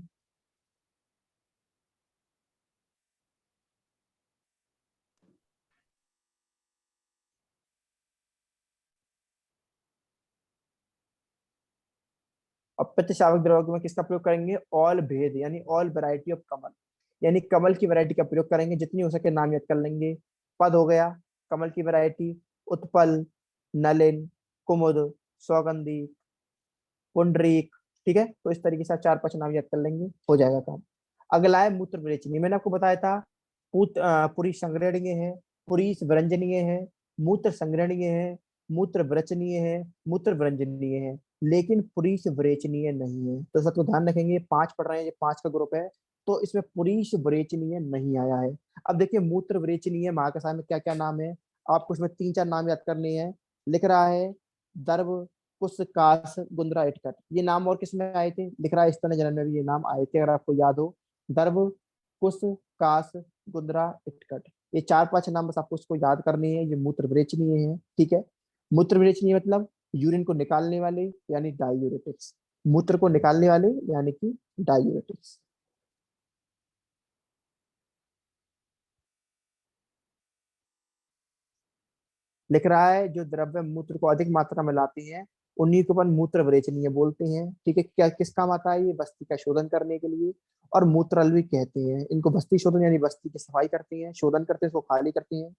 और पित्त शामक द्रव्य में किसका प्रयोग करेंगे? ऑल भेद, यानी ऑल वैरायटी ऑफ कमल, यानी कमल की वैरायटी का प्रयोग करेंगे। जितनी हो सके नाम याद कर लेंगे। पद हो गया कमल की वैरायटी, उत्पल, नलिन, कुमुद, सौगंधी, पुंडरीक, ठीक है। तो इस तरीके से आप चार पांच नाम याद कर लेंगे, हो जाएगा काम। अगला है मूत्र विरेचनी। मैंने आपको बताया था पुरीश संग्रहणीय है, पुरीश व्यंजनीय है, मूत्र संग्रहणीय है, मूत्र व्रचनीय है, मूत्र व्यंजनीय है, लेकिन पुरीश विरेचनीय नहीं है। तो सबको ध्यान रखेंगे, 5 पढ़ रहे हैं, ये 5 का ग्रुप है, तो इसमें पुरीश विरेचनीय नहीं आया है। अब देखिए मूत्र विरेचनीय महाकषाय में क्या क्या नाम है, आपको इसमें 3-4 नाम याद करने हैं। लिख रहा है दर्भ, कुश, कास, गुंद्रा, इटकट। ये नाम और किसमें आए थे, लिख रहा है स्तन जनन में भी ये नाम आए थे, अगर आपको याद हो। दर्भ, कुश, कास, गुंद्रा, इटकट, ये 4-5 नाम बस आपको इसको याद करने हैं। ये मूत्र विरेचनीय है, ठीक है। मूत्र विरेचनीय मतलब यूरिन को निकालने वाले यानी डायूरेटिक्स, मूत्र को निकालने वाले यानी कि डायूरेटिक्स। लिख रहा है जो द्रव्य मूत्र को अधिक मात्रा में लाते हैं उन्हीं को अपन मूत्र विरेचनीय बोलते हैं, ठीक है। क्या किस काम आता है, ये बस्ती का शोधन करने के लिए। और मूत्रल भी कहते हैं इनको, बस्ती शोधन यानी बस्ती की सफाई करते हैं, शोधन करते हैं, इसको खाली करते हैं।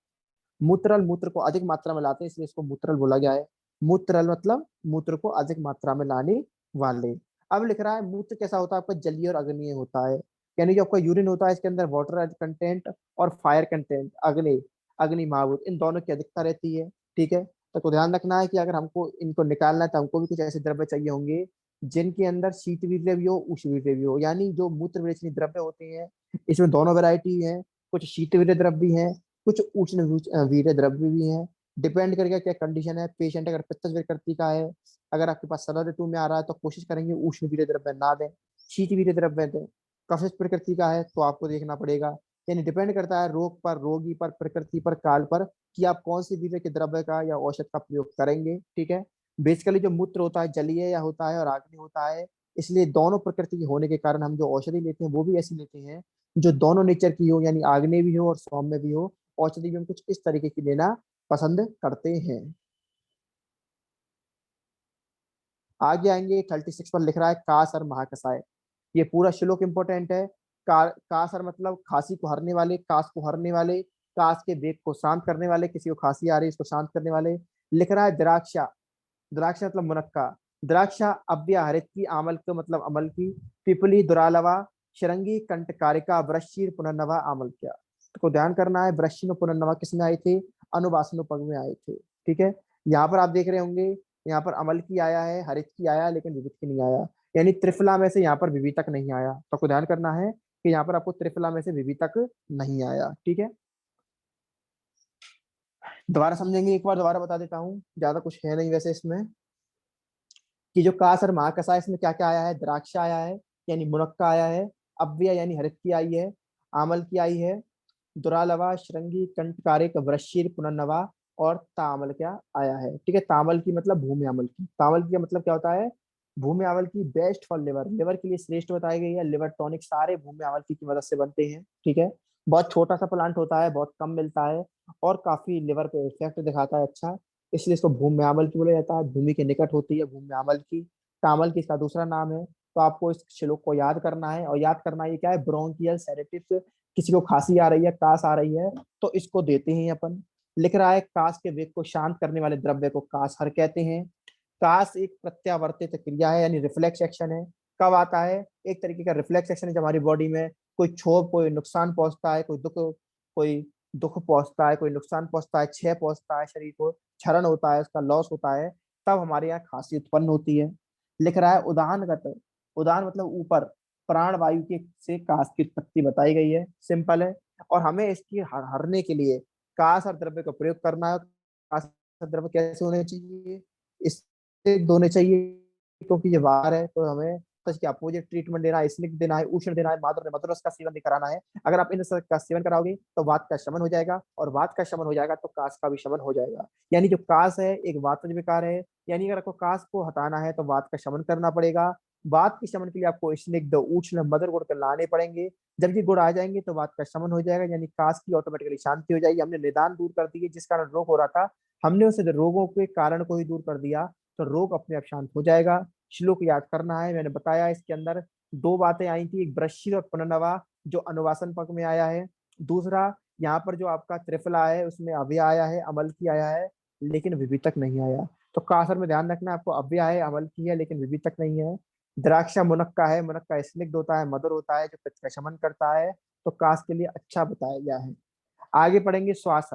मूत्रल मूत्र को अधिक मात्रा में लाते हैं, इसलिए इसको मूत्रल बोला गया है। मूत्रल मतलब मूत्र को अधिक मात्रा में लाने वाले। अब लिख रहा है मूत्र कैसा होता है आपका, जलीय और अग्नीय होता है। यानी जो आपका यूरिन होता है इसके अंदर वाटर कंटेंट और फायर कंटेंट, अग्नि अग्नि महाभूत, इन दोनों की अधिकता रहती है, ठीक है। तो ध्यान रखना है कि अगर हमको इनको निकालना है तो हमको भी कुछ ऐसे द्रव्य चाहिए होंगे जिनके अंदर शीतवीर्य भी हो, उष्णवीर्य भी हो। यानी जो मूत्र विरेचनी द्रव्य होते हैं इसमें दोनों वैरायटी है, कुछ शीतवीर्य द्रव्य भी है, कुछ उष्ण वीर्य द्रव्य भी हैं। डिपेंड करके क्या कंडीशन है, पेशेंट अगर पित्त विकृति का है, अगर आपके पास शरद ऋतु में आ रहा है तो कोशिश करेंगे उष्ण वीर्य द्रव्य ना दें, शीत वीर्य द्रव्य दें। कफित प्रकृति का है तो आपको देखना पड़ेगा। यानी डिपेंड करता है रोग पर, रोगी पर, प्रकृति पर, काल पर, कि आप कौन सी वीर्य के द्रव्य का या औषध का प्रयोग करेंगे, ठीक है। बेसिकली जो मूत्र होता है जलीय या होता है और आग्नेय होता है, इसलिए दोनों प्रकृति के होने के कारण हम जो औषधि लेते हैं वो भी ऐसी लेते हैं जो दोनों नेचर की हो, यानी आग्नेय भी हो और सौम्य भी हो। औषधि भी हम कुछ इस तरीके की लेना पसंद करते हैं। आगे आएंगे 36 पर, लिख रहा है कासर महाकसाय। ये पूरा श्लोक इंपॉर्टेंट है। कासर मतलब खांसी को हरने वाले, कास को हरने वाले, कास के वेग को शांत करने वाले, किसी को खांसी आ रही है इसको शांत करने वाले। लिख रहा है द्राक्षा, द्राक्षा मतलब मुनक्का, द्राक्षा अव्या हरित की, आमल का मतलब अमल की, पिपली, दुरालवा, शरंगी, कंटकारिका, वृश्चिर, पुनर्नवा, आमल क्या। तो ध्यान करना है वृश्चिर और पुनर्नवा किसमें आए थे, अनुवासनोपग में आए थे, ठीक है। यहाँ पर आप देख रहे होंगे, यहाँ पर अमल की आया है, हरित की आया लेकिन विविध की नहीं आया। यानी त्रिफला में से यहाँ पर विवितक नहीं आया, तो आपको ध्यान करना है कि यहाँ पर आपको त्रिफला में से विवितक नहीं आया, ठीक है। दोबारा समझेंगे, एक बार दोबारा बता देता हूँ, ज्यादा कुछ है नहीं वैसे इसमें। कि जो कास और महाकसा है इसमें क्या क्या आया है, द्राक्षा आया है यानी मुनक्का आया है, अव्यय यानी हरित की आई है, आमल की आई है, दुरालवा, श्रृंगी, कंटकारिक, वृश्चिर, पुनर्नवा और तामल क्या आया है, ठीक है। तामल की मतलब भूमि अमल की, तामल की मतलब क्या होता है, भूमि अमल की बेस्ट फॉर लिवर, लिवर के लिए श्रेष्ठ बताई गई है। लिवर टॉनिक सारे भूमि अमल की मदद से बनते हैं, ठीक है। बहुत छोटा सा प्लांट होता है, बहुत कम मिलता है और काफी लिवर पे इफेक्ट दिखाता है, अच्छा, इसलिए इसको भूमि अमल की बोला जाता है। भूमि के निकट होती है भूमि अमल की। तामल की इसका दूसरा नाम है। तो आपको इस श्लोक को याद करना है, और याद करना है क्या है, ब्रोंकियल सेरेटिव, किसी को खांसी आ रही है, कास आ रही है तो इसको देते हैं अपन। लिख रहा है कास के वेग को शांत करने वाले द्रव्य को कासहर कहते हैं। कास एक प्रत्यावर्तित क्रिया है यानी रिफ्लेक्स एक्शन है। कब आता है, एक तरीके का रिफ्लेक्स एक्शन है जब हमारी बॉडी में कोई क्षोभ, कोई नुकसान पहुंचता है, कोई दुख पहुंचता है, कोई नुकसान पहुंचता है, क्षय पहुंचता है, शरीर को क्षरण होता है, उसका लॉस होता है, तब हमारे यहाँ खांसी उत्पन्न होती है। लिख रहा है उदाहरणगत, उदाहरण मतलब ऊपर, प्राण वायु के से कास की उत्पत्ति बताई गई है, सिंपल है। और हमें इसकी हरने के लिए कास और द्रव्य का प्रयोग करना है। कास और द्रव्य कैसे होने चाहिए, इससे होने चाहिए क्योंकि ये वार है तो हमें इसके अपोजिट ट्रीटमेंट देना है, स्निग्ध देना है, उष्ण देना है, मधुरस का सेवन नहीं कराना है। अगर आप इन सब का सेवन कराओगे तो वात का शमन हो जाएगा, और वात का शमन हो जाएगा तो कास का भी शमन हो जाएगा। यानी जो कास है एक वातज विकार है, यानी अगर आपको कास को हटाना है तो वात का शमन करना पड़ेगा। वात के शमन के लिए आपको स्निग्ध, उष्ण, मधुर गुण कर लाने पड़ेंगे। जब ये गुण आ जाएंगे तो वात का शमन हो जाएगा, यानी कास की ऑटोमेटिकली शांति हो जाएगी। हमने निदान दूर कर दिए, जिस कारण रोग हो रहा था हमने उसे रोगों के कारण को ही दूर कर दिया, तो रोग अपने आप शांत हो जाएगा। श्लोक याद करना है, मैंने बताया इसके अंदर 2 बातें आई थी, एक वृश्चिक और पुनर्नवा जो अनुवासन पग में आया है। दूसरा यहाँ पर जो आपका त्रिफला है उसमें अव्यय आया है, अमल की आया है, लेकिन विवितक नहीं आया। तो कासर में ध्यान रखना, आपको अव्यय है, अमल की है, लेकिन विवितक नहीं है। द्राक्षा मुनक्का है, मुनक्का स्निग्ध होता है, मधुर होता है, जो पित्त का शमन करता है। तो काश के लिए अच्छा बताया गया है। आगे पढ़ेंगे श्वास।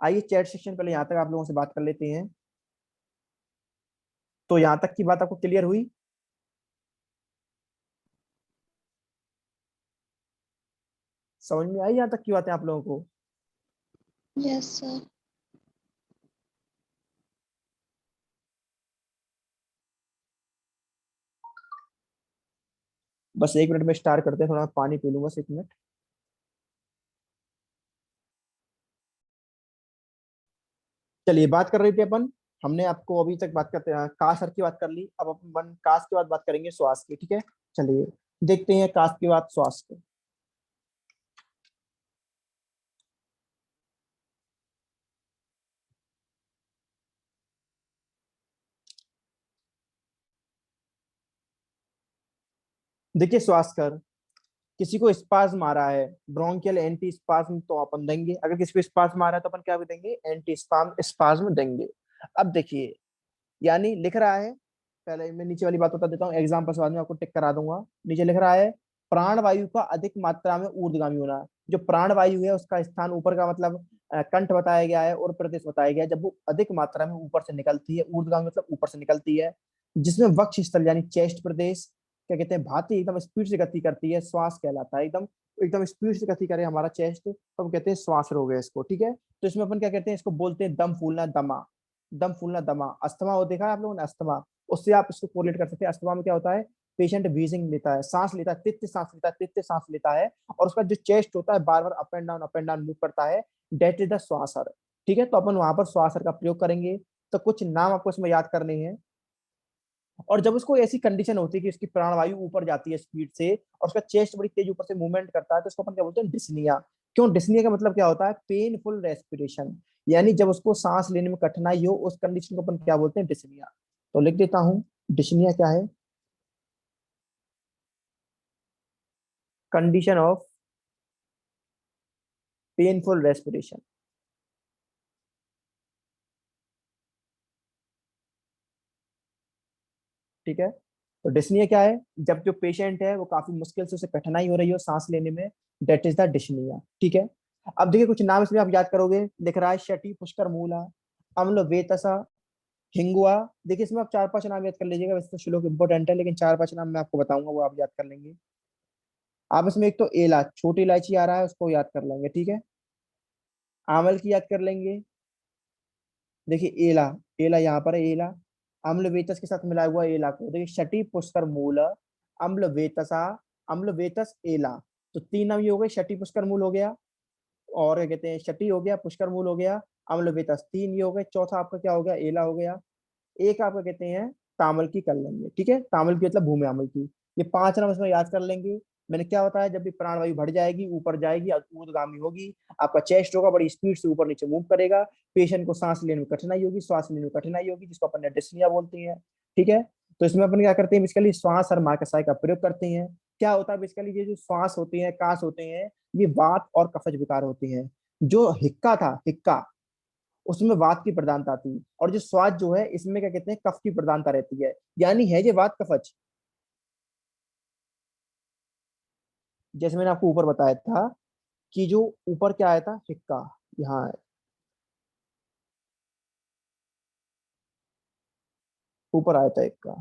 आइए चैट सेक्शन पहले यहाँ तक आप लोगों से बात कर लेते हैं। तो यहाँ तक की बात आपको क्लियर हुई? समझ में आई यहाँ तक की बातें आप लोगों को? Yes sir. बस 1 मिनट में स्टार्ट करते हैं, थोड़ा पानी पी लूँ बस 1 मिनट। चलिए बात कर रहे थे अपन, हमने आपको अभी तक बात करते हैं काश सर की बात कर ली, अब अपन काश के बाद बात करेंगे श्वास की, ठीक है? चलिए देखते हैं काश के बाद श्वास को। देखिए श्वास कर, किसी को स्पाज्म आ रहा है, ब्रोंकियल एंटी स्पाज्म तो अपन देंगे, अगर किसी को स्पाज्म आ रहा है तो अपन क्या भी देंगे? एंटी स्पाज्म देंगे। अब देखिए, यानी लिख रहा है, पहले मैं नीचे वाली बात बता देता हूँ, एग्जाम्पल बाद में आपको टिक करा दूंगा। नीचे लिख रहा है प्राण वायु का अधिक मात्रा में ऊर्ध्वगामी होना। जो प्राण वायु है उसका स्थान ऊपर का मतलब कंठ बताया गया है और प्रदेश बताया गया है, जब वो अधिक मात्रा में ऊपर से निकलती है, ऊर्ध्वगामी मतलब ऊपर से निकलती है, जिसमें वक्ष स्थल यानी चेस्ट प्रदेश क्या कहते हैं, भांति एकदम स्पीड से गति करती है, श्वास कहलाता है। एकदम एकदम स्पीड से गति करे हमारा चेस्ट तो हम कहते हैं श्वास रोग है इसको, ठीक है? तो इसमें अपन क्या कहते हैं, इसको बोलते हैं दम फूलना दमा। दम फूलना दमा। अस्थमा वो देखा है आप लोगों ने, अस्थमा, उससे आप इसको कोरिलेट कर सकते हैं। अस्थमा में क्या होता है, पेशेंट व्हीजिंग लेता है, सांस लेता है, तित्त सांस लेता है, तित्त सांस लेता है, और उसका जो चेस्ट होता है बार बार अप एंड डाउन मूव करता है, डेट इज द श्वासर। ठीक है, तो अपन वहां पर श्वासर का प्रयोग करेंगे। तो कुछ नाम आपको इसमें याद करने हैं। और जब उसको ऐसी कंडीशन होती है कि उसकी प्राणवायु ऊपर जाती है स्पीड से और उसका चेस्ट बड़ी तेज ऊपर से मूवमेंट करता है, तो उसको अपन क्या बोलते हैं? डिस्निया। क्यों डिस्निया का मतलब क्या होता है? पेनफुल रेस्पिरेशन, यानी जब उसको सांस लेने में कठिनाई हो, उस कंडीशन को अपन क्या बोलते हैं? डिस्निया। तो लिख देता हूं, डिस्निया क्या है? Condition of painful respiration. ठीक है, तो डिस्निया क्या है? जब जो पेशेंट है वो काफी मुश्किल से, उसे कठिनाई हो रही हो सांस लेने में, डेट इज द डिस्निया। ठीक है, अब देखिए कुछ नाम इसमें आप याद करोगे। लिख रहा है शटी पुष्कर मूला, अम्ल वेतसा, हिंगुआ। देखिए इसमें आप 4-5 नाम याद कर लीजिएगा, वैसे तो श्लोक इंपॉर्टेंट है, लेकिन 4-5 नाम मैं आपको बताऊंगा, वो आप याद कर लेंगे। आप इसमें एक तो एला छोटी इलायची आ रहा है, उसको याद कर लेंगे, ठीक है? आंवल की याद कर लेंगे। देखिए एला, एला यहाँ पर है, एला। अम्ल वेतस के साथ मिला हुआ एला को देखिए, शटी पुष्कर मूल, अम्ल वेतसा, अम्ल वेतस एला। तो 3 नाम ये हो गए, शटी पुष्कर मूल हो गया, और क्या कहते हैं, शटी हो गया, पुष्कर मूल हो गया, अम्ल वेतस 3 ये हो गए, चौथा आपका क्या हो गया? एला हो गया। एक आपका कहते हैं तामल की कर लेंगे, ठीक है? तामल की मतलब भूमि अमल की। ये 5 नाम इसमें याद कर लेंगे। मैंने क्या बताया, जब भी प्राणवायु बढ़ जाएगी, ऊपर जाएगी, ऊर्ध्वगामी होगी, आपका चेस्ट होगा बड़ी स्पीड से ऊपर नीचे मूव करेगा, पेशेंट को सांस लेने में कठिनाई होगी, श्वास लेने में कठिनाई होगी, जिसको अपन डिस्निया बोलते हैं। ठीक है, तो इसमें अपन क्या करते हैं, बेसिकली श्वास और महाकसाय का प्रयोग करते हैं। क्या होता है बेसिकली, ये जो श्वास होते हैं, काश होते हैं, ये वात और कफज विकार होते हैं। जो हिक्का था, हिक्का, उसमें वात की प्रधानता थी, और जो श्वास जो है इसमें क्या कहते हैं, कफ की प्रधानता रहती है, यानी है ये वात कफज। जैसे मैंने आपको ऊपर बताया था कि जो ऊपर क्या आया था, हिक्का, यहाँ है, ऊपर आया था हिक्का।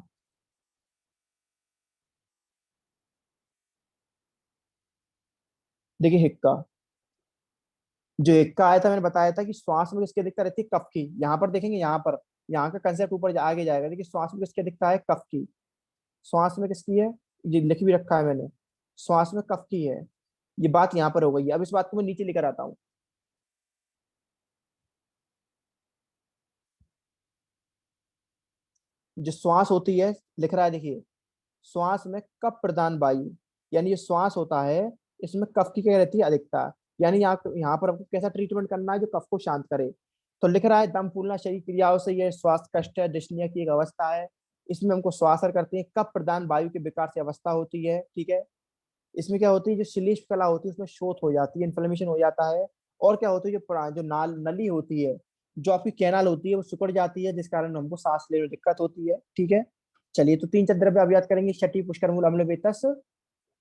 देखिए हिक्का, जो हिक्का आया था, मैंने बताया था कि श्वास में किसकी अधिकता रहती है? कफ की। यहाँ पर देखेंगे, यहाँ पर, यहाँ का कंसेप्ट ऊपर आगे जाएगा। देखिए श्वास में किसकी अधिकता है? कफ की। श्वास में किसकी है? ये लिख भी रखा है मैंने, श्वास में कफ की है। ये बात यहाँ पर हो गई है। अब इस बात को मैं नीचे लेकर आता हूँ। जो श्वास होती है, लिख रहा है देखिए, श्वास में कफ प्रदान वायु, यानी ये श्वास होता है, इसमें कफ की क्या रहती है? अधिकता। यानी यहाँ पर आपको कैसा ट्रीटमेंट करना है जो कफ को शांत करे। तो लिख रहा है दम फूलना शरीर क्रियाओं से यह श्वास कष्ट है, डिस्निया की एक अवस्था है। इसमें हमको श्वासर करते हैं, कफ प्रदान वायु के विकार से अवस्था होती है। ठीक है, इसमें क्या होती है, जो श्लेष्म कला होती है उसमें शोथ हो जाती है, इन्फ्लेमेशन हो जाता है। और क्या होता है, जो नाल नली होती है, जो आपकी कैनाल होती है, वो सिकुड़ जाती है, जिस कारण हमको सांस लेने में दिक्कत होती है। ठीक है, चलिए तो 3 4 द्रव्य आप याद करेंगे, शटी पुष्कर मूल अम्ल वेतस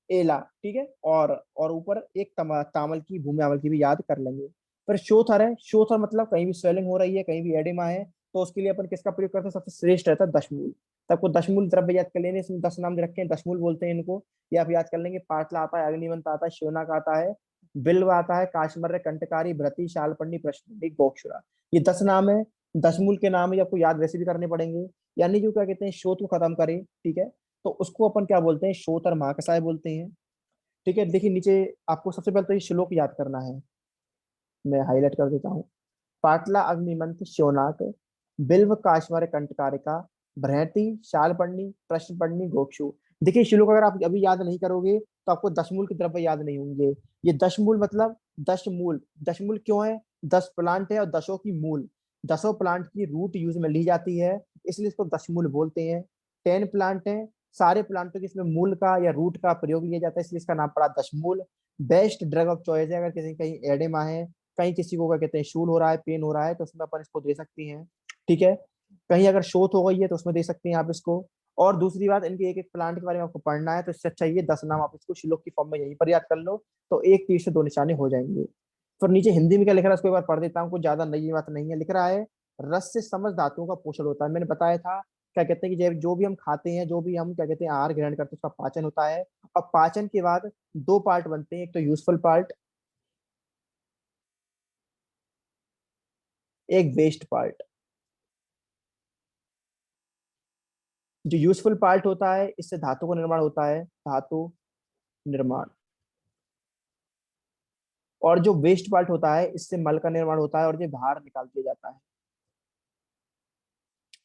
एला, ठीक है। और ऊपर एक तामल की, भूमि अमल की भी याद कर लेंगे। फिर शोथर है, शोथर मतलब कहीं भी स्वेलिंग हो रही है, कहीं भी एडिमा है, तो उसके लिए अपन किसका प्रयोग करते हैं, सबसे श्रेष्ठ रहता है दशमूल। सबको दशमूल द्रव्य याद कर लेने, इसमें 10 नाम दे रखे हैं, दशमूल बोलते हैं इनको, ये आप याद कर लेंगे। पाटला आता है, अग्निवंत आता है, शोनक आता है, बिल्व आता है, काशमर्य, कंटकारी, भृति, शालपन्नी, प्रश्न, गोक्षुरा, ये 10 नाम है। दशमूल के नाम ही आपको याद वैसे भी करने पड़ेंगे। यानी जो क्या कहते हैं, शोध को खत्म करें, ठीक है, तो उसको अपन क्या बोलते हैं, शोथ और महाकसाय बोलते हैं। ठीक है, देखिए नीचे आपको सबसे पहले तो ये श्लोक याद करना है, मैं हाईलाइट कर देता हूँ। पाटला अग्निमंथ शोनाक, बिल्व काश्मर कंटकारिका, भ्रैति शालपन्नी प्रश्नपन्नी गोक्षु। देखिए श्लोक अगर आप अभी याद नहीं करोगे तो आपको दशमूल के द्रव्य याद नहीं होंगे। ये दशमूल मतलब 10 मूल, दशमूल क्यों है, 10 प्लांट है और 10 की मूल, 10 प्लांट की रूट यूज में ली जाती है, इसलिए इसको दशमूल बोलते हैं। 10 प्लांट है, सारे प्लांटों के इसमें मूल का या रूट का प्रयोग लिया जाता है, इसलिए इसका नाम पड़ा दशमूल। बेस्ट ड्रग ऑफ चॉइस है, अगर किसी कहीं एडेमा है, कहीं किसी को क्या कहते हैं शूल हो रहा है, पेन हो रहा है, तो उसमें अपन इसको दे सकती हैं। ठीक है, कहीं अगर शोथ हो गई है तो उसमें दे सकते हैं आप इसको। और दूसरी बात, इनके एक एक प्लांट के बारे में आपको पढ़ना है, तो इससे अच्छा ये 10 नाम आप इसको श्लोक की फॉर्म में यहीं पर याद कर लो, तो एक तीर से 2 निशाने हो जाएंगे। फिर नीचे हिंदी में क्या लिख रहा है उसको एक बार पढ़ देता हूँ, कुछ ज्यादा नई बात नहीं है। लिख रहा है रस से समस्त धातुओं का पोषण होता है। मैंने बताया था क्या कहते हैं कि जो भी हम खाते हैं, जो भी हम क्या कहते हैं आहार ग्रहण करते हैं, उसका पाचन होता है। और पाचन के बाद 2 पार्ट बनते हैं, एक तो यूजफुल पार्ट, एक वेस्ट पार्ट। जो यूजफुल पार्ट होता है इससे धातु का निर्माण होता है, धातु निर्माण। और जो वेस्ट पार्ट होता है इससे मल का निर्माण होता है और ये बाहर निकाल दिया जाता है।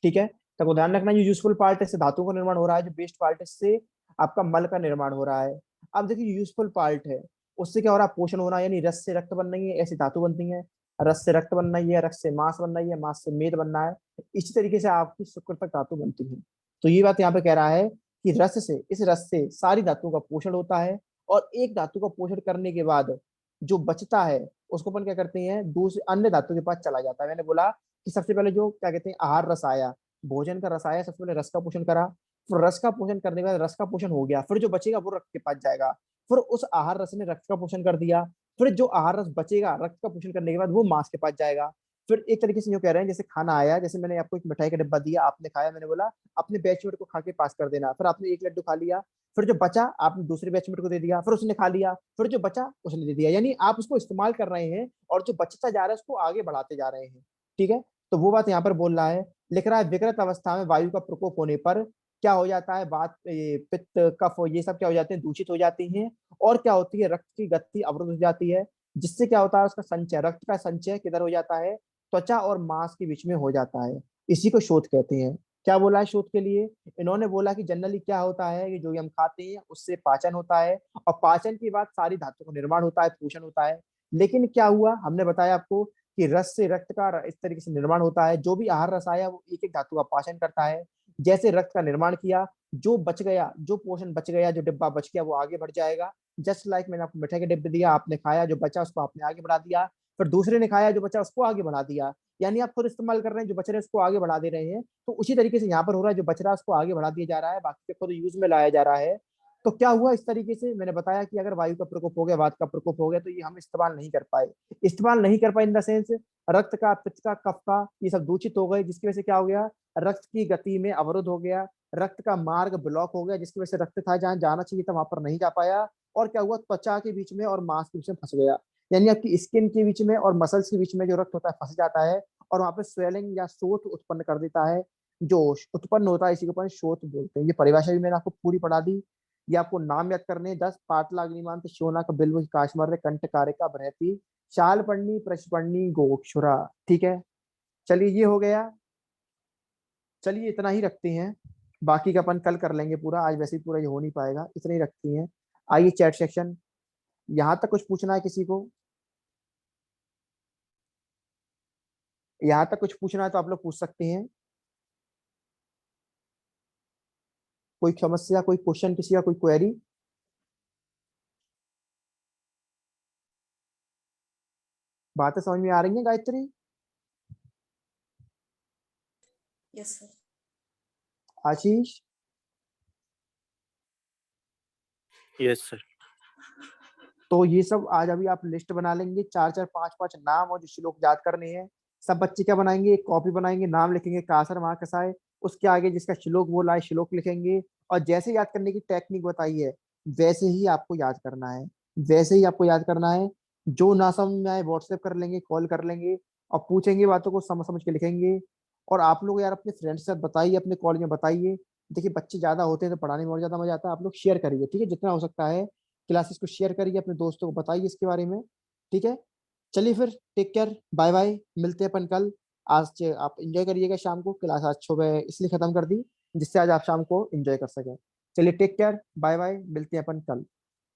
ठीक है, तो ध्यान रखना, ये यूजफुल पार्ट है इससे धातु का निर्माण हो रहा है, जो वेस्ट पार्ट है इससे आपका मल का निर्माण हो रहा है। अब देखिए यूजफुल पार्ट है, उससे क्या हो रहा है, पोषण हो रहा है, यानी रस से रक्त बन रही है, ऐसी धातु बनती है। रस से रक्त बन रही है, रक्त से मांस बन रही है, मांस से मेद बन रहा है, इसी तरीके से आपकी शुक्र तक धातु बनती है। तो ये बात यहाँ पे कह रहा है कि रस से, इस रस से सारी धातुओं का पोषण होता है, और एक धातु का पोषण करने के बाद जो बचता है उसको अपन क्या करते हैं, दूसरे अन्य धातु के पास चला जाता है। मैंने बोला कि सबसे पहले जो क्या कहते हैं आहार रस आया, भोजन का रस आया, सबसे पहले रस का पोषण करा, फिर रस का पोषण करने के बाद रस का पोषण हो गया, फिर जो बचेगा वो रक्त के पास जाएगा, फिर उस आहार रस ने रक्त का पोषण कर दिया, फिर जो आहार रस बचेगा रक्त का पोषण करने के बाद वो मांस के पास जाएगा। फिर एक तरीके से जो कह रहे हैं, जैसे खाना आया, जैसे मैंने आपको एक मिठाई का डिब्बा दिया, आपने खाया, मैंने बोला अपने बैचमेट को खा के पास कर देना, फिर आपने एक लड्डू खा लिया, फिर जो बचा आपने दूसरे बैचमेट को दे दिया, फिर उसने खा लिया, फिर जो बचा उसने दे दिया, यानी आप उसको इस्तेमाल कर रहे हैं और जो बचता जा रहा है उसको आगे बढ़ाते जा रहे हैं। ठीक है, तो वो बात यहाँ पर बोल रहा है। लिख रहा है विकृत अवस्था में वायु का प्रकोप होने पर क्या हो जाता है, बात ये पित्त कफ ये सब क्या हो जाते हैं, दूषित हो जाती हैं, और क्या होती है, रक्त की गति अवरुद्ध हो जाती है, जिससे क्या होता है उसका संचय, रक्त का संचय किधर हो जाता है, त्वचा और मांस के बीच में हो जाता है। इसी को शोथ कहते हैं। क्या बोला है शोथ के लिए, इन्होंने बोला कि जनरली क्या होता है कि जो भी हम खाते हैं उससे पाचन होता है, और पाचन के बाद सारी धातु का निर्माण होता है, पोषण होता है। लेकिन क्या हुआ, हमने बताया आपको कि रस से रक्त का इस तरीके से निर्माण होता है, जो भी आहार रस आया वो एक एक धातु का पाचन करता है, जैसे रक्त का निर्माण किया, जो बच गया, जो पोषण बच गया, जो डिब्बा बच गया वो आगे बढ़ जाएगा। जस्ट लाइक मैंने आपको मिठाई के डिब्बे दिया, आपने खाया, जो बचा उसको आपने आगे बढ़ा दिया, फिर दूसरे ने खाया, जो बचा उसको आगे बढ़ा दिया, यानी आप खुद इस्तेमाल कर रहे हैं, जो बच रहे हैं उसको आगे बढ़ा दे रहे हैं। तो उसी तरीके से यहाँ पर हो रहा है, जो बच रहा है उसको आगे बढ़ा दिया जा रहा है, बाकी के खुद यूज में लाया जा रहा है। तो क्या हुआ, इस तरीके से मैंने बताया कि अगर वायु का प्रकोप हो गया, वात का प्रकोप हो गया, तो ये हम इस्तेमाल नहीं कर पाए। इस्तेमाल नहीं कर पाए इन द सेंस रक्त का, पित्त का, कफ का, ये सब दूषित हो गए, जिसकी वजह से क्या हो गया, रक्त की गति में अवरोध हो गया, रक्त का मार्ग ब्लॉक हो गया, जिसकी वजह से रक्त था जहां जाना चाहिए था वहां पर नहीं जा पाया। और क्या हुआ, त्वचा के बीच में और मांस के बीच में फंस गया, यानी आपकी स्किन के बीच में और मसल्स के बीच में जो रक्त होता है फंस जाता है, और वहां पे स्वेलिंग या शोथ उत्पन्न कर देता है। जो उत्पन्न होता है इसी को अपन शोथ बोलते हैं। ये परिभाषा भी मैंने आपको पूरी पढ़ा दी। ये आपको नाम याद करने हैं 10, पाटला अग्निमांत शोनक बिल्व काश्मर कंठ कारिका बृहति शाल पन्नी प्रशपन्नी गोक्षुरा। ठीक है, चलिए ये हो गया। चलिए इतना ही रखते हैं, बाकी का अपन कल कर लेंगे पूरा, आज वैसे ही पूरा ये हो नहीं पाएगा, इतना ही रखते हैं। आइए चैट सेक्शन, यहाँ तक कुछ पूछना है किसी को, यहाँ तक कुछ पूछना है तो आप लोग पूछ सकते हैं। कोई समस्या, कोई क्वेश्चन, किसी का कोई क्वेरी। बातें समझ में आ रही हैं Gayatri? Yes sir. Ashish? Yes sir. तो ये सब आज अभी आप लिस्ट बना लेंगे, 4-4 5-5 नाम और जो श्लोक याद करने हैं। सब बच्चे क्या बनाएंगे, एक कॉपी बनाएंगे, नाम लिखेंगे कासर महाकसाय, उसके आगे जिसका श्लोक बोला है श्लोक लिखेंगे, और जैसे याद करने की टेक्निक बताई है वैसे ही आपको याद करना है, वैसे ही आपको याद करना है। जो ना समझ में आए व्हाट्सएप कर लेंगे, कॉल कर लेंगे, और पूछेंगे बातों को समझ समझ के लिखेंगे। और आप लोग यार अपने फ्रेंड्स के साथ बताइए, अपने कॉलेज में बताइए। देखिए बच्चे ज्यादा होते हैं तो पढ़ाने में और ज्यादा मजा आता है। आप लोग शेयर करिए, ठीक है, जितना हो सकता है क्लासेस को शेयर करिए, अपने दोस्तों को बताइए इसके बारे में, ठीक है। चलिए फिर, टेक केयर, बाय बाय, मिलते हैं अपन कल। आज आप एंजॉय करिएगा शाम को, क्लास आज सुबह इसलिए खत्म कर दी जिससे आज आप शाम को एंजॉय कर सकें। चलिए टेक केयर, बाय बाय, मिलते हैं अपन कल।